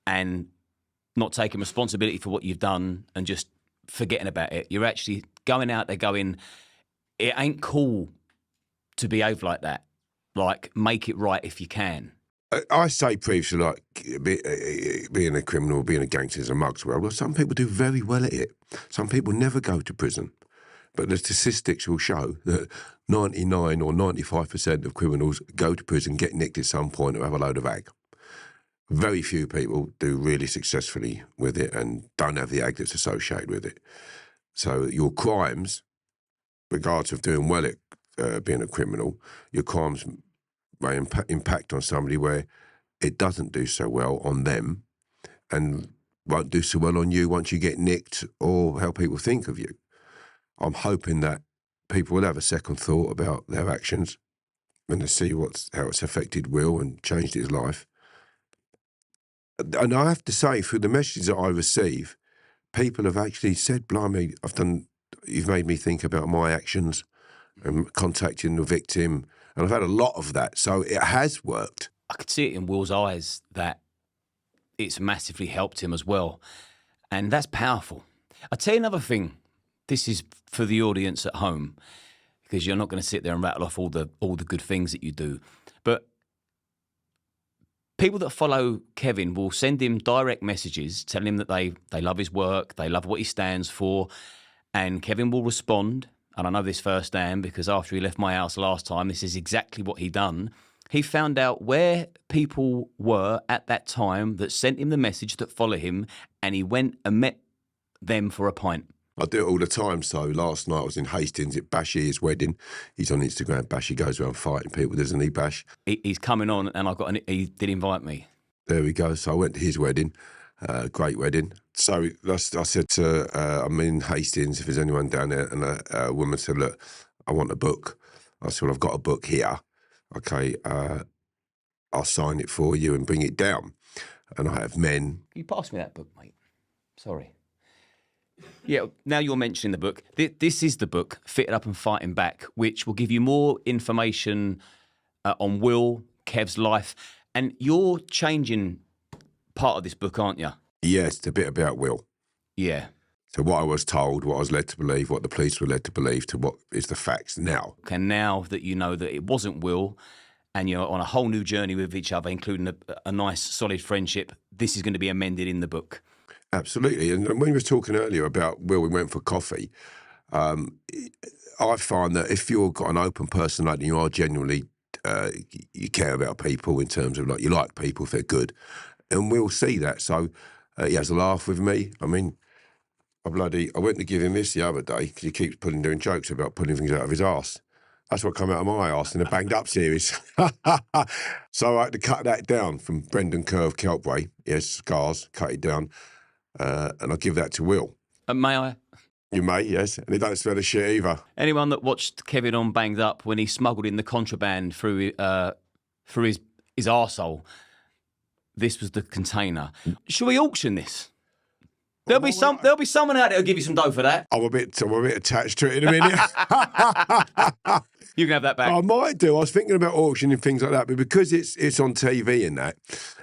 and not taking responsibility for what you've done and just forgetting about it. You're actually going out there going, it ain't cool to behave like that. Like, make it right if you can. I say previously, like, being a criminal, being a gangster is a mug's world. Well, some people do very well at it. Some people never go to prison. But the statistics will show that 99 or 95% of criminals go to prison, get nicked at some point, or have a load of ag. Very few people do really successfully with it and don't have the ag that's associated with it. So your crimes, regardless of doing well at being a criminal, your crimes may impact on somebody where it doesn't do so well on them and won't do so well on you once you get nicked or how people think of you. I'm hoping that people will have a second thought about their actions and to see how it's affected Will and changed his life. And I have to say, through the messages that I receive, people have actually said, blimey, you've made me think about my actions and contacting the victim. And I've had a lot of that. So it has worked. I could see it in Will's eyes that it's massively helped him as well. And that's powerful. I'll tell you another thing. This is for the audience at home, because you're not going to sit there and rattle off all the good things that you do. But people that follow Kevin will send him direct messages telling him that they love his work, they love what he stands for, and Kevin will respond. And I know this firsthand because after he left my house last time, this is exactly what he done. He found out where people were at that time that sent him the message that follow him, and he went and met them for a pint. I do it all the time. So last night I was in Hastings at Bashir's wedding. He's on Instagram. Bashi goes around fighting people, doesn't he, Bash? He's coming on, and he did invite me. There we go. So I went to his wedding. Great wedding. So I said to, I'm in Hastings, if there's anyone down there, and a woman said, look, I want a book. I said, well, I've got a book here. Okay, I'll sign it for you and bring it down. And I have men. Can you pass me that book, mate? Sorry. Yeah, now you're mentioning the book. This is the book, Fitted Up and Fighting Back, which will give you more information on Will, Kev's life. And you're changing part of this book, aren't you? Yes, it's a bit about Will. Yeah. So what I was told, what I was led to believe, what the police were led to believe, to what is the facts now. And now that you know that it wasn't Will, and you're on a whole new journey with each other, including a nice, solid friendship, this is going to be amended in the book. Absolutely. And when we were talking earlier about Will, we went for coffee. I find that if you've got an open personality, you are genuinely, you care about people in terms of, like, you like people if they're good. And we'll see that. So he has a laugh with me. I mean, I went to give him this the other day because he keeps doing jokes about pulling things out of his arse. That's what come out of my arse in a banged up series. So I had to cut that down from Brendan Curve Keltway. Yes, scars, cut it down. And I'll give that to Will. May I? You may, yes. And he don't smell of shit either. Anyone that watched Kevin on Banged Up when he smuggled in the contraband through his arsehole, this was the container. Should we auction this? There'll be someone out there who'll give you some dough for that. I'm a bit attached to it in a minute. You can have that back. I might do. I was thinking about auctioning things like that, but because it's on TV and that,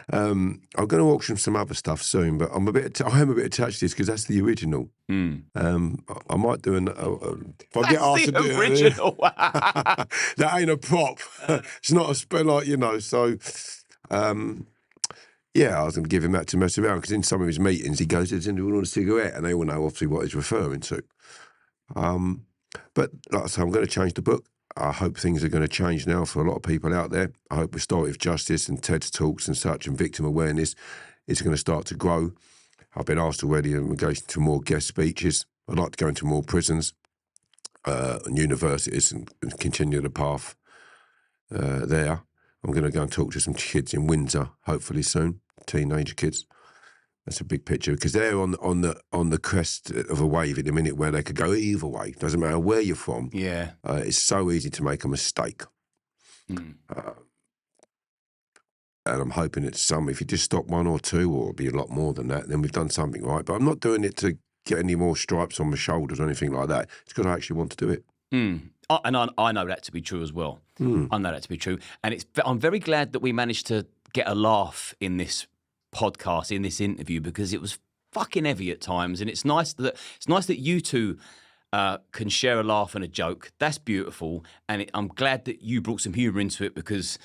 I'm going to auction some other stuff soon. But I am a bit attached to this because that's the original. I might do if I get asked to do original. That ain't a prop. It's not a spell, like, you know. So. Yeah, I was going to give him that to mess around because in some of his meetings he goes, does anyone want a cigarette? And they all know obviously what he's referring to. But like I say, I'm going to change the book. I hope things are going to change now for a lot of people out there. I hope Restorative Justice and TED's talks and such and victim awareness is going to start to grow. I've been asked already in relation to more guest speeches. I'd like to go into more prisons and universities and continue the path there. I'm going to go and talk to some kids in Windsor, hopefully soon, teenage kids. That's a big picture because they're on the crest of a wave in a minute where they could go either way. Doesn't matter where you're from. Yeah, it's so easy to make a mistake. And I'm hoping it's if you just stop one or two, or it'll be a lot more than that, then we've done something right. But I'm not doing it to get any more stripes on my shoulders or anything like that. It's because I actually want to do it. And I know that to be true as well. I know that to be true. And I'm very glad that we managed to get a laugh in this podcast, in this interview, because it was fucking heavy at times. And it's nice that you two can share a laugh and a joke. That's beautiful. And I'm glad that you brought some humour into it because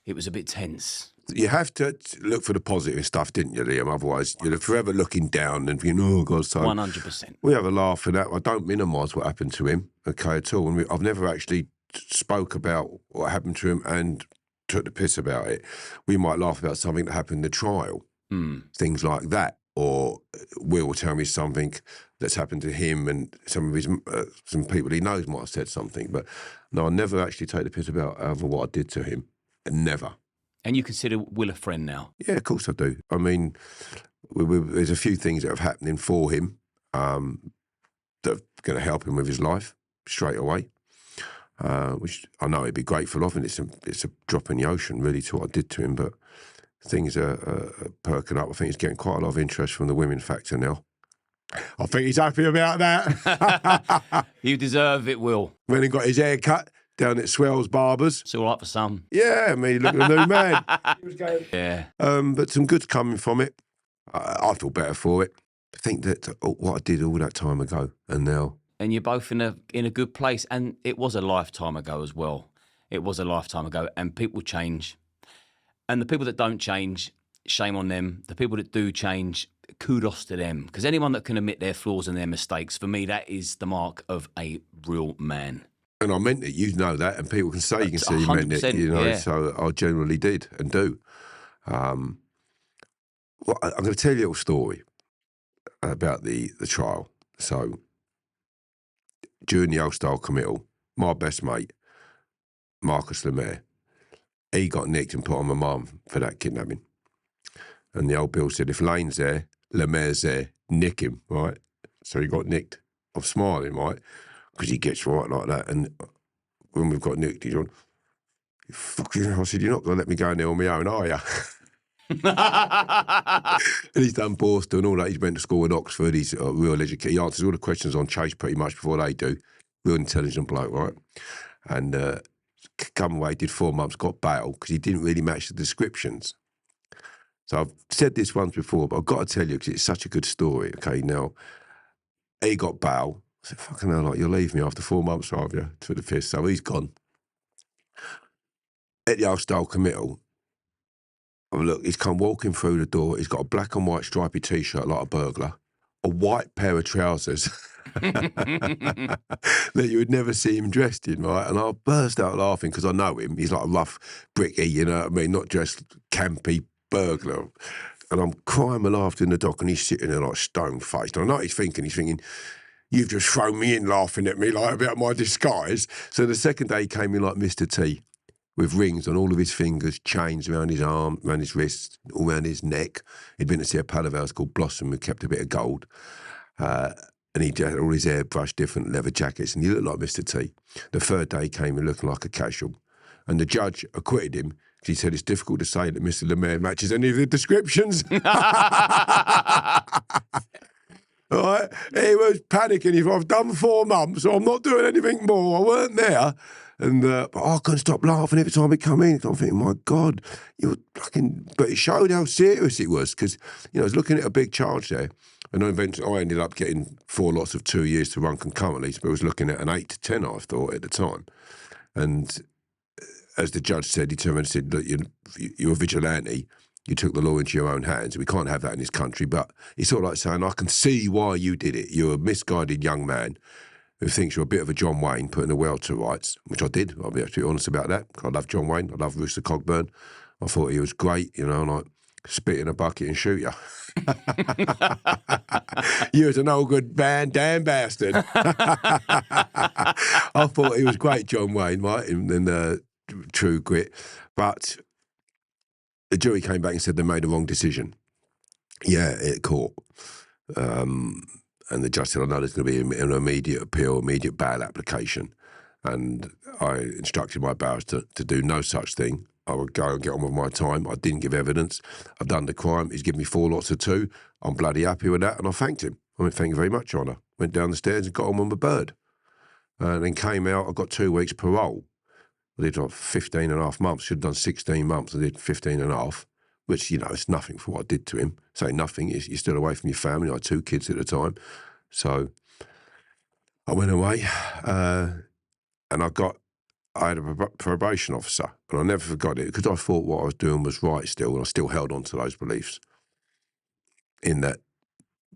it was a bit tense. You have to look for the positive stuff, didn't you, Liam? Otherwise, you're forever looking down and thinking, oh, God, so... 100%. We have a laugh at that. I don't minimise what happened to him, okay, at all. And I've never actually spoke about what happened to him and took the piss about it. We might laugh about something that happened in the trial, things like that. Or Will tell me something that's happened to him and some of his some people he knows might have said something. But no, I never actually take the piss about what I did to him. Never. And you consider Will a friend now? Yeah, of course I do. I mean, there's a few things that have happened for him that are going to help him with his life straight away, which I know he'd be grateful of, and it's a drop in the ocean, really, to what I did to him. But things are perking up. I think he's getting quite a lot of interest from the women factor now. I think he's happy about that. You deserve it, Will. When he got his hair cut down at Swell's Barbers. It's all right for some. Yeah, I mean, he looked a new man. He was going, Yeah. but some good's coming from it. I feel better for it. I think that what I did all that time ago and now. And you're both in a good place. And it was a lifetime ago as well. It was a lifetime ago. And people change. And the people that don't change, shame on them. The people that do change, kudos to them. Because anyone that can admit their flaws and their mistakes, for me, that is the mark of a real man. And I meant it, you know that, and people can say you can see you meant it, you know, yeah. So I generally did and do. Well, I'm going to tell you a little story about the trial. So during the old-style committal, my best mate, Marcus Lemaire, he got nicked and put on my mum for that kidnapping. And the old Bill said, if Lane's there, Lemaire's there, nick him, right? So he got nicked. I'm smiling, right? Because he gets right like that. And when we've got nicked, he's on, fucking, I said, you're not going to let me go in there on my own, are you? And he's done Borstal and all that. He's went to school in Oxford. He's a real educated. He answers all the questions on Chase pretty much before they do. Real intelligent bloke, right? And come away, did 4 months, got bail because he didn't really match the descriptions. So I've said this once before, but I've got to tell you because it's such a good story. Okay, now, he got bail. I said, fucking hell, like, you'll leave me after 4 months, have you, to the piss. So he's gone. At the old-style committal, look, he's come walking through the door. He's got a black and white stripy T-shirt like a burglar, a white pair of trousers that you would never see him dressed in, right? And I burst out laughing because I know him. He's like a rough bricky, you know what I mean? Not just campy burglar. And I'm crying my laughter in the dock and he's sitting there like stone-faced. And I know he's thinking, you've just thrown me in laughing at me like about my disguise. So the second day he came in like Mr. T with rings on all of his fingers, chains around his arm, around his wrists, all around his neck. He'd been to see a pal of ours called Blossom who kept a bit of gold. And he had all his hair brushed, different leather jackets, and he looked like Mr. T. The third day he came in looking like a casual. And the judge acquitted him because he said it's difficult to say that Mr. Lemaire matches any of the descriptions. Right? He was panicking. He said, I've done 4 months, so I'm not doing anything more. I weren't there. And but I couldn't stop laughing every time he come in. I'm thinking, my God, you were fucking. But it showed how serious it was because, you know, I was looking at a big charge there. And eventually I ended up getting 4 lots of 2 years to run concurrently. But I was looking at an 8 to 10, I thought, at the time. And as the judge said, he turned around and said, look, you're a vigilante. You took the law into your own hands. We can't have that in this country. But he's sort of like saying, I can see why you did it. You're a misguided young man who thinks you're a bit of a John Wayne putting the world to rights, which I did. I'll be absolutely honest about that. I love John Wayne. I love Rooster Cogburn. I thought he was great, you know, like spit in a bucket and shoot you. You was an old good man, damn bastard. I thought he was great, John Wayne, right, in True Grit. But the jury came back and said they made the wrong decision. Yeah, at court. And the judge said, I know there's going to be an immediate appeal, immediate bail application. And I instructed my barrister to do no such thing. I would go and get on with my time. I didn't give evidence. I've done the crime. He's given me 4 lots of 2. I'm bloody happy with that. And I thanked him. I went, thank you very much, Your Honour. Went down the stairs and got on with my bird. And then came out. I got 2 weeks parole. I did like 15 and a half months. Should have done 16 months. I did 15 and a half. Which, you know, it's nothing for what I did to him. Say nothing, you're still away from your family. I had 2 kids at the time. So I went away and I had a probation officer. And I never forgot it because I thought what I was doing was right still. And I still held on to those beliefs in that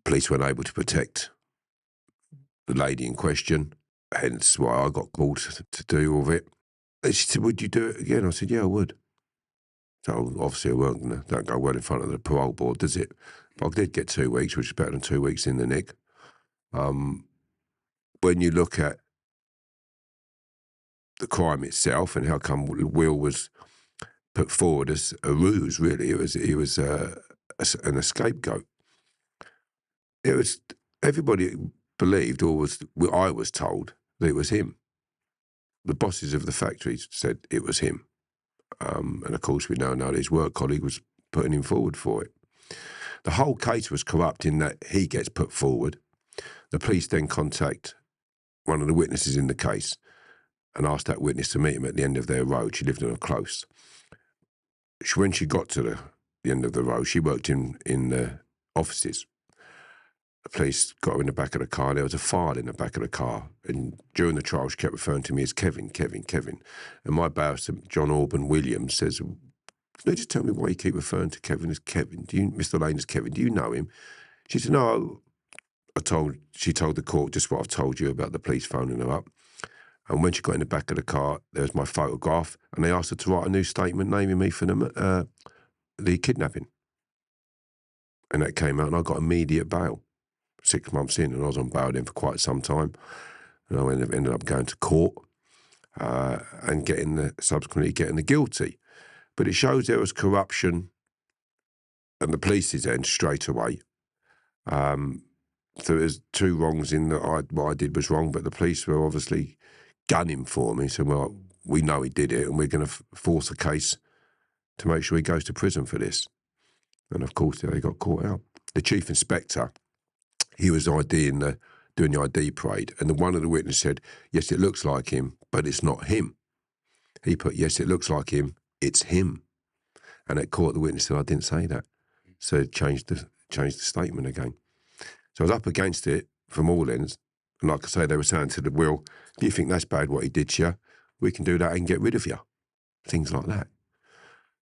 police weren't able to protect the lady in question. Hence why I got called to do all of it. And she said, would you do it again? I said, yeah, I would. So obviously I weren't going to, don't go well in front of the parole board, does it? But I did get 2 weeks, which is better than 2 weeks in the nick. When you look at the crime itself and how come Will was put forward as a ruse, really, he was an scapegoat. It was, everybody believed, or I was told, that it was him. The bosses of the factories said it was him. And of course, we now know that his work colleague was putting him forward for it. The whole case was corrupt in that he gets put forward. The police then contact one of the witnesses in the case and ask that witness to meet him at the end of their road. She lived in a close. When she got to the end of the road, she worked in the offices. The police got her in the back of the car. There was a file in the back of the car. And during the trial, she kept referring to me as Kevin, Kevin, Kevin. And my barrister, John Auburn Williams, says, "Can you just tell me why you keep referring to Kevin as Kevin? Mr. Lane as Kevin? Do you know him?" She said, "No." She told the court just what I've told you about the police phoning her up. And when she got in the back of the car, there was my photograph, and they asked her to write a new statement naming me for the kidnapping. And that came out, and I got immediate bail. 6 months in, and I was on bail then for quite some time. And I ended up going to court and subsequently getting the guilty. But it shows there was corruption and the police's end straight away. So there's two wrongs in that what I did was wrong, but the police were obviously gunning for me. So, well, we know he did it, and we're going to force a case to make sure he goes to prison for this. And of course, they got caught out. The chief inspector, he was doing the ID parade, and one of the witnesses said, "Yes, it looks like him, but it's not him." He put, "Yes, it looks like him, it's him." And at court, the witness said, "I didn't say that." So it changed the statement again. So I was up against it from all ends. And like I say, they were saying to the Will, "If you think that's bad what he did to you, we can do that and get rid of you." Things like that.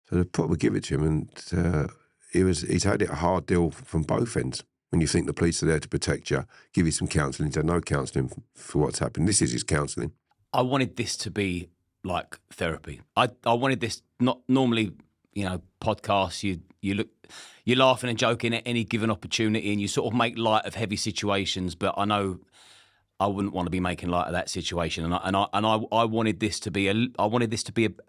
So they probably give it to him, and he's had it a hard deal from both ends. When you think the police are there to protect you, give you some counselling, he's had no counselling for what's happened. This is his counselling. I wanted this to be like therapy. I wanted this, not normally, podcasts, you're laughing and joking at any given opportunity, and you sort of make light of heavy situations, but I know I wouldn't want to be making light of that situation, and I wanted this to be a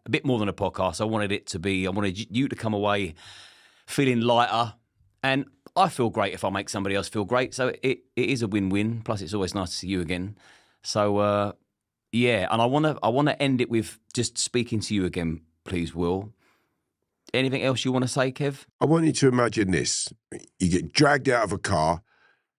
bit more than a podcast. I wanted you to come away feeling lighter, and I feel great if I make somebody else feel great. So it is a win-win. Plus, it's always nice to see you again. So yeah, and I want to end it with just speaking to you again, please, Will. Anything else you want to say, Kev? I want you to imagine this. You get dragged out of a car,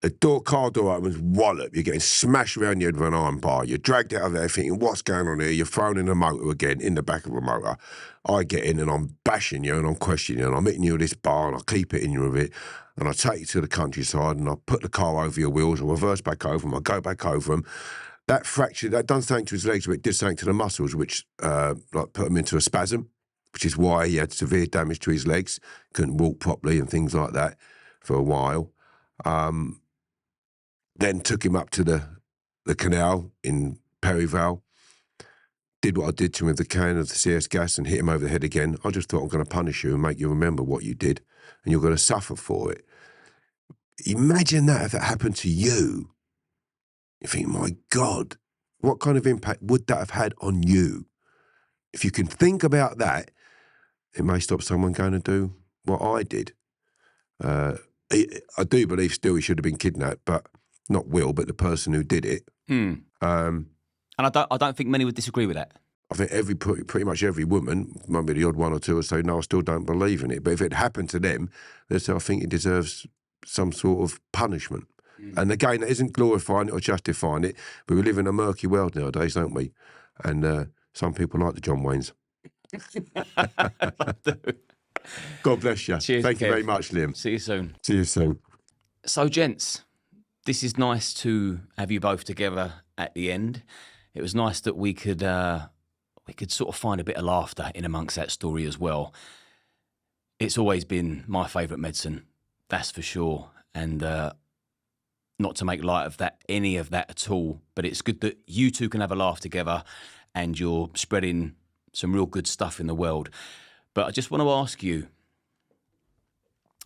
the car door opens, wallop, you're getting smashed around your head with an iron bar. You're dragged out of there thinking, what's going on here? You're thrown in a motor again, in the back of a motor. I get in and I'm bashing you and I'm questioning you and I'm hitting you with this bar and I keep hitting you with it. And I take you to the countryside and I put the car over your wheels, I reverse back over them, I go back over them. That fracture, that done something to his legs, but it did something to the muscles, which put him into a spasm, which is why he had severe damage to his legs, couldn't walk properly and things like that for a while. Then took him up to the canal in Perryvale, did what I did to him with the can of the CS gas and hit him over the head again. I just thought, I'm going to punish you and make you remember what you did, and you're going to suffer for it. Imagine that if that happened to you. You think, my God, what kind of impact would that have had on you? If you can think about that, it may stop someone going to do what I did. I do believe still he should have been kidnapped, but not Will, but the person who did it. And I don't think many would disagree with that. I think pretty much every woman, might be the odd one or two, will say, no, I still don't believe in it. But if it happened to them, they'd say, I think it deserves some sort of punishment. And again, that isn't glorifying it or justifying it, but we live in a murky world nowadays, don't we? And some people like the John Waynes. God bless you. Cheers, Thank Kev. you very much, Liam. See you soon. See you soon. So, gents, this is nice to have you both together at the end. It was nice that we could sort of find a bit of laughter in amongst that story as well. It's always been my favourite medicine, that's for sure. And not to make light of any of that at all, but it's good that you two can have a laugh together and you're spreading some real good stuff in the world. But I just want to ask you,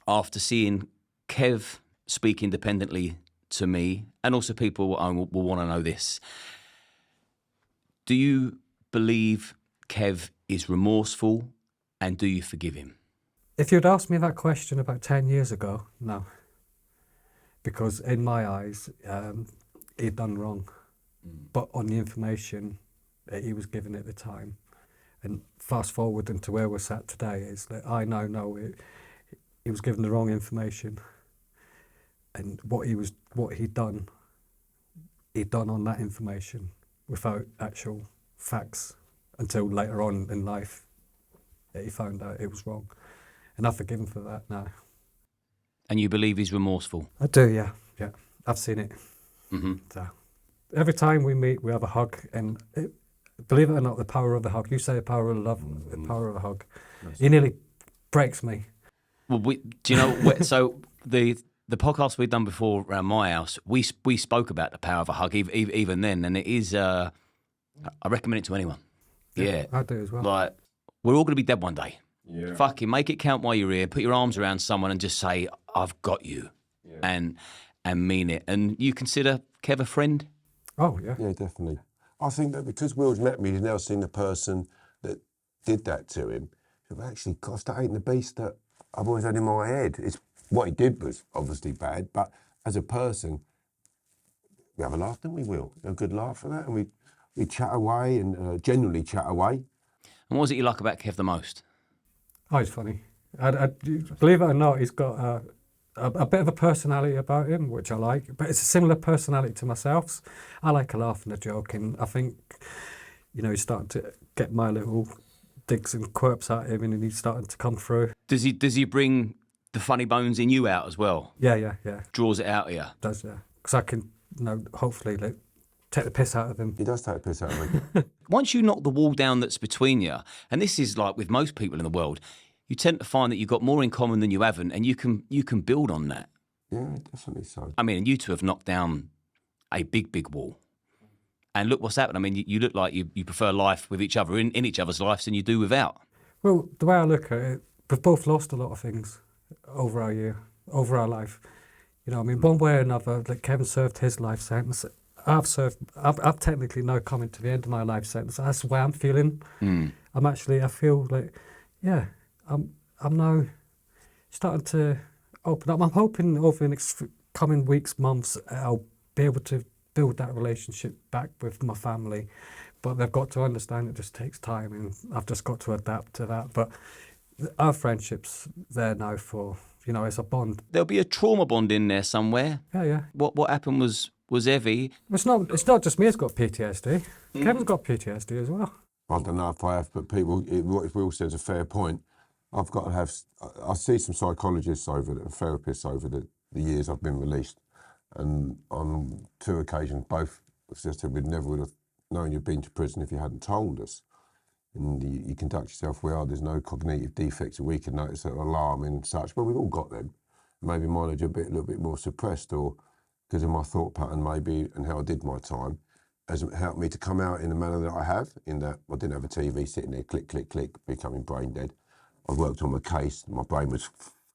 after seeing Kev speak independently to me, and also people will want to know this, do you believe Kev is remorseful, and do you forgive him? If you'd asked me that question about 10 years ago, no. Because in my eyes, he'd done wrong. But on the information that he was given at the time, and fast forward into where we're sat today, is that I now know he was given the wrong information, and what he'd done on that information without actual facts until later on in life that he found out it was wrong. And I forgive him for that now. And you believe he's remorseful? I do, yeah. I've seen it. Mm-hmm. So every time we meet, we have a hug, and believe it or not, the power of the hug. You say the power of love, the power of a hug. He nearly breaks me. Well, do you know, so the podcast we've done before around my house, we spoke about the power of a hug even then, and it is, I recommend it to anyone. Yeah. I do as well. Like, we're all going to be dead one day. Yeah. Fucking make it count while you're here. Put your arms around someone and just say, I've got you. Yeah. And mean it. And you consider Kev a friend? Oh, yeah. Yeah, definitely. I think that because Will's met me, he's now seen the person that did that to him. So actually, gosh, that ain't the beast that I've always had in my head. It's what he did was obviously bad, but as a person, we have a laugh, don't we, Will? A good laugh for that, and we chat away and generally chat away. And what was it you like about Kev the most? Oh, he's funny. I believe it or not, he's got a bit of a personality about him, which I like, but it's a similar personality to myself. I like a laugh and a joke, and I think, he's starting to get my little digs and quirks at him, and he's starting to come through. Does he bring the funny bones in you out as well? Yeah. Draws it out of you? Does, yeah. Because I can, hopefully, take the piss out of him. He does take the piss out of me. Once you knock the wall down that's between you, and this is like with most people in the world, you tend to find that you've got more in common than you haven't, and you can build on that. Yeah, definitely so. I mean, you two have knocked down a big wall. And look what's happened. I mean, you look like you prefer life with each other, in each other's lives, than you do without. Well, the way I look at it, we've both lost a lot of things over our life. One way or another, like Kevin served his life sentence. I've technically now coming to the end of my life sentence. That's the way I'm feeling. I feel like, I'm now starting to open up. I'm hoping over the next coming weeks, months, I'll be able to build that relationship back with my family. But they've got to understand it just takes time, and I've just got to adapt to that. But our friendship's there now for, it's a bond. There'll be a trauma bond in there somewhere. Yeah. What happened was Evie. It's not just me who's got PTSD. Kevin's got PTSD as well. I don't know if I have, but what Will says a fair point. I've got to have. I see some psychologists and therapists over the years I've been released, and on 2 occasions, both said we never would have known you'd been to prison if you hadn't told us. And you conduct yourself well. There's no cognitive defects that we can notice that are alarming and such. But we've all got them. Maybe mine are a little bit more suppressed, or because of my thought pattern, maybe, and how I did my time, has helped me to come out in the manner that I have. In that I didn't have a TV sitting there, click, click, click, becoming brain dead. I worked on my case. My brain was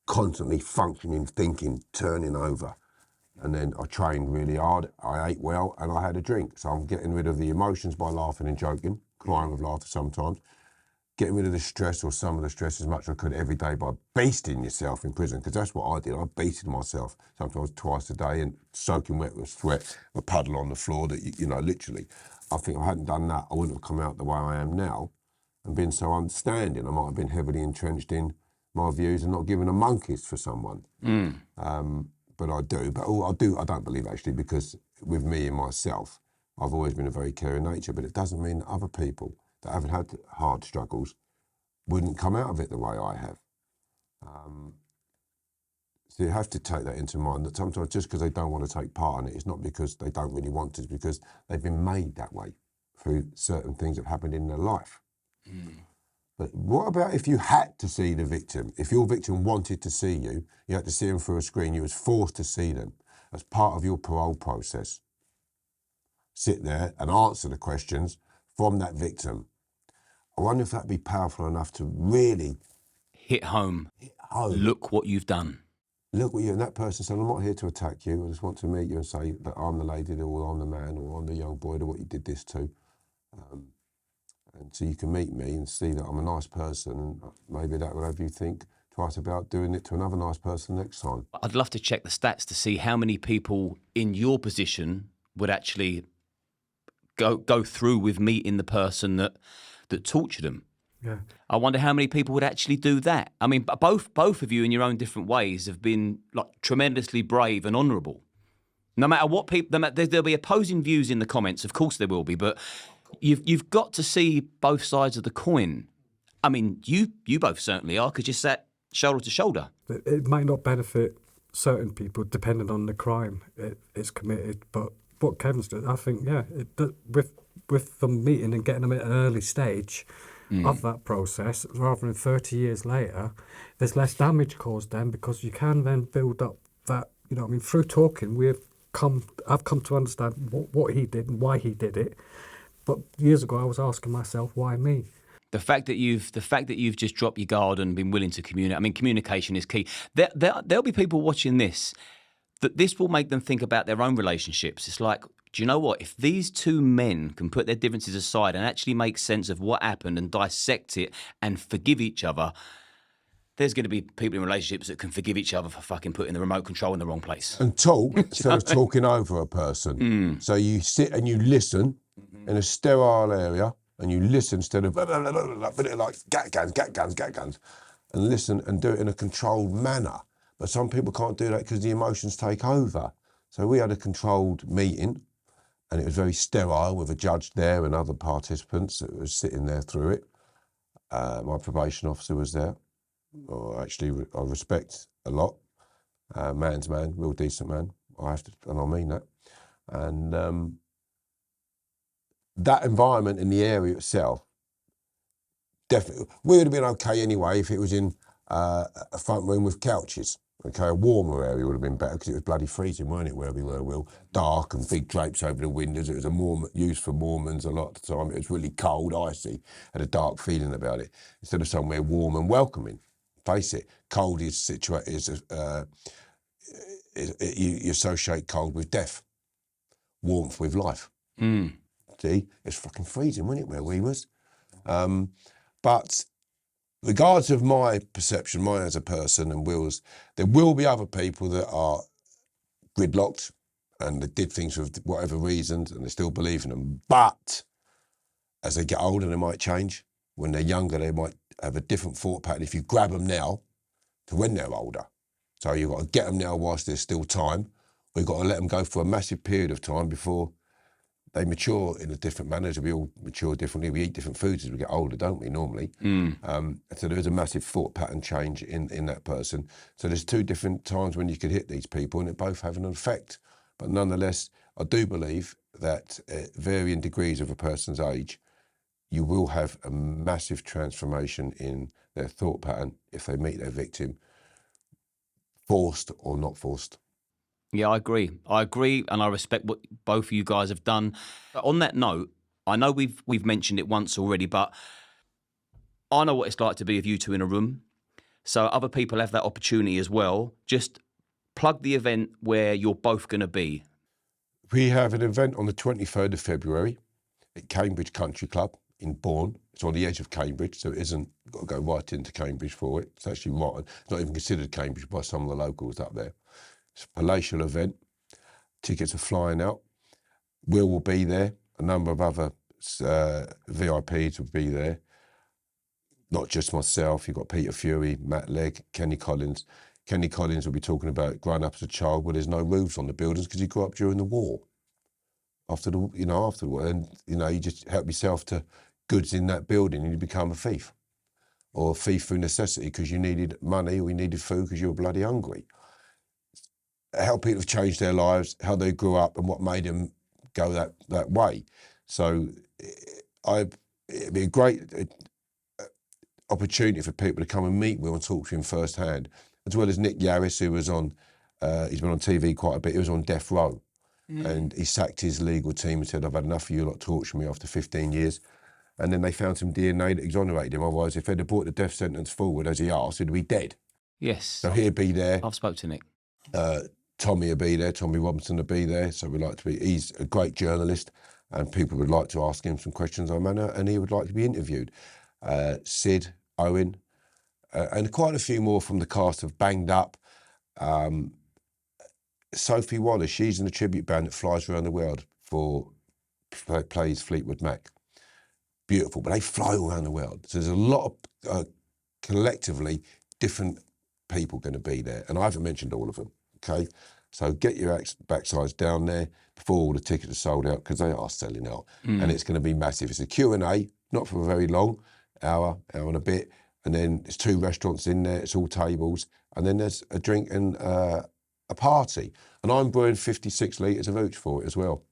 constantly functioning, thinking, turning over. And then I trained really hard. I ate well, and I had a drink. So I'm getting rid of the emotions by laughing and joking, crying with laughter sometimes, getting rid of the stress, or some of the stress, as much as I could every day by beasting yourself in prison, because that's what I did. I beasted myself sometimes twice a day and soaking wet with sweat, a puddle on the floor that, literally. I think if I hadn't done that, I wouldn't have come out the way I am now and been so understanding. I might have been heavily entrenched in my views and not given a monkey's for someone. But I do. But I don't believe, actually, because with me and myself, I've always been a very caring nature, but it doesn't mean that other people that haven't had hard struggles wouldn't come out of it the way I have. So you have to take that into mind, that sometimes just because they don't want to take part in it, it's not because they don't really want to, it's because they've been made that way through certain things that have happened in their life. But what about if you had to see the victim? If your victim wanted to see you, you had to see them through a screen, you was forced to see them as part of your parole process. Sit there and answer the questions from that victim. I wonder if that'd be powerful enough to really hit home. Look what you've done. Look what you, and that person said, I'm not here to attack you. I just want to meet you and say that I'm the lady, or I'm the man, or I'm the young boy that what you did this to. And so you can meet me and see that I'm a nice person, and maybe that will have you think twice about doing it to another nice person next time. I'd love to check the stats to see how many people in your position would actually go through with meeting the person that tortured them. Yeah. I wonder how many people would actually do that. I mean, both of you in your own different ways have been like tremendously brave and honourable. No matter what people, there'll be opposing views in the comments. Of course there will be, but you've got to see both sides of the coin. I mean, you both certainly are, because you sat shoulder to shoulder. It might not benefit certain people depending on the crime it's committed, but what Kevin's done, I think, with them meeting and getting them at an early stage of that process, rather than 30 years later, there's less damage caused then, because you can then build up that, through talking, I've come to understand what he did and why he did it. But years ago, I was asking myself, why me? The fact that you've just dropped your guard and been willing to communicate. I mean, communication is key. There'll be people watching this that this will make them think about their own relationships. It's like, do you know what? If these two men can put their differences aside and actually make sense of what happened and dissect it and forgive each other, there's going to be people in relationships that can forgive each other for fucking putting the remote control in the wrong place. And talk instead of talking over a person. So you sit and you listen in a sterile area, and you listen instead of like gat guns, and listen and do it in a controlled manner. But some people can't do that because the emotions take over. So we had a controlled meeting, and it was very sterile with a judge there and other participants that were sitting there through it. My probation officer was there. Actually, I respect a lot. Man's man, real decent man. And I mean that. And that environment in the area itself, definitely, we would have been okay anyway if it was in a front room with couches. Okay, a warmer area would have been better because it was bloody freezing, weren't it, where we were, Will? Dark and big drapes over the windows. It was used for Mormons a lot of the time. It was really cold, icy, had a dark feeling about it. Instead of somewhere warm and welcoming. Face it, cold you associate cold with death, warmth with life. See, it's fucking freezing, wasn't it, where we was? But regardless of my perception, mine as a person and Will's, there will be other people that are gridlocked and they did things for whatever reasons and they still believe in them. But as they get older, they might change. When they're younger, they might have a different thought pattern if you grab them now to when they're older. So you've got to get them now whilst there's still time. We've got to let them go for a massive period of time before they mature in a different manner. We all mature differently. We eat different foods as we get older, don't we, normally? So there is a massive thought pattern change in that person. So there's two different times when you could hit these people and it both have an effect. But nonetheless, I do believe that at varying degrees of a person's age, you will have a massive transformation in their thought pattern if they meet their victim, forced or not forced. Yeah, I agree, and I respect what both of you guys have done. On that note, I know we've mentioned it once already, but I know what it's like to be with you two in a room, so other people have that opportunity as well. Just plug the event where you're both going to be. We have an event on the 23rd of February at Cambridge Country Club in Bourne. It's on the edge of Cambridge, so it isn't, you've got to go right into Cambridge for it. It's actually right, it's not even considered Cambridge by some of the locals up there. It's a palatial event. Tickets are flying out. Will be there. A number of other VIPs will be there. Not just myself. You've got Peter Fury, Matt Legg, Kenny Collins. Kenny Collins will be talking about growing up as a child where there's no roofs on the buildings because he grew up during the war. After the war, and you just help yourself to goods in that building and you become a thief, or a thief through necessity because you needed money or you needed food because you were bloody hungry. How people have changed their lives, how they grew up, and what made them go that way. So it'd be a great opportunity for people to come and meet Will and talk to him firsthand, as well as Nick Yaris, who was on, he's been on TV quite a bit. He was on death row, and he sacked his legal team and said, "I've had enough of you lot torturing me after 15 years." And then they found some DNA that exonerated him. Otherwise, if they'd have brought the death sentence forward as he asked, he'd be dead. Yes. So he'd be there. I've spoke to Nick. Tommy will be there, Tommy Robinson will be there. So he's a great journalist and people would like to ask him some questions on manner and he would like to be interviewed. Sid, Owen, and quite a few more from the cast have banged up. Sophie Wallace, she's in a tribute band that flies around the world plays Fleetwood Mac. beautiful, but they fly all around the world. So there's a lot of collectively different people going to be there, and I haven't mentioned all of them. Okay, so get your backsides down there before all the tickets are sold out, because they are selling out, and it's going to be massive. It's a Q&A, not for very long, hour and a bit, and then there's 2 restaurants in there. It's all tables, and then there's a drink and a party, and I'm brewing 56 litres of hooch for it as well.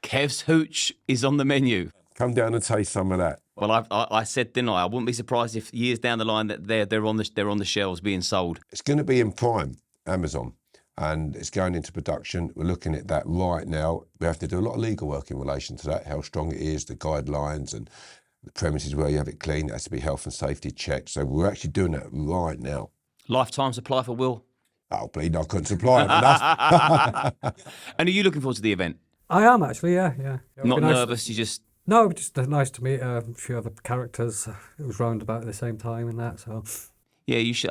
Kev's hooch is on the menu. Come down and taste some of that. Well, I said, didn't I? I wouldn't be surprised if years down the line that they're on the shelves being sold. It's going to be in Prime, Amazon, and it's going into production. We're looking at that right now. We have to do a lot of legal work in relation to that, how strong it is, the guidelines, and the premises where you have it clean. It has to be health and safety checked. So we're actually doing that right now. Lifetime supply for Will. Oh, bleed, I couldn't supply it enough. And are you looking forward to the event? I am actually, yeah. Not nervous, you just... No, just nice to meet a few other characters. It was round about at the same time and that, so... Yeah, you should.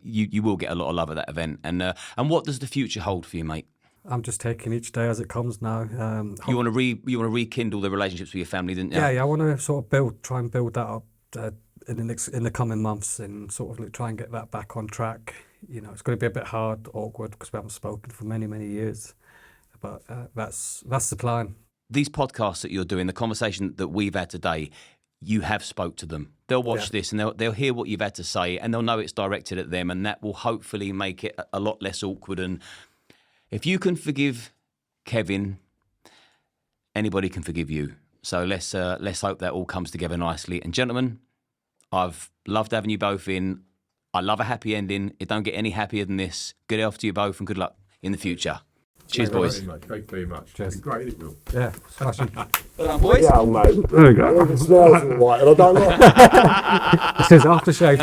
You will get a lot of love at that event. And what does the future hold for you, mate? I'm just taking each day as it comes now. You want to rekindle the relationships with your family, didn't you? Yeah. I want to sort of try and build that up in the coming months, and sort of try and get that back on track. You know, it's going to be a bit hard, awkward, because we haven't spoken for many, many years. But that's the plan. These podcasts that you're doing, the conversation that we've had today, you have spoke to them. They'll watch this and they'll hear what you've had to say, and they'll know it's directed at them, and that will hopefully make it a lot less awkward. And if you can forgive Kevin, anybody can forgive you. So let's hope that all comes together nicely. And gentlemen, I've loved having you both in. I love a happy ending. It don't get any happier than this. Good health to you both, and good luck in the future. Cheers, boys. Thank you very much. Cheers. It's great, isn't it, Will? Yeah, smashing. Well done, boys. Yeah, mate. There you go. It smells all right, and I don't like it. This is aftershave.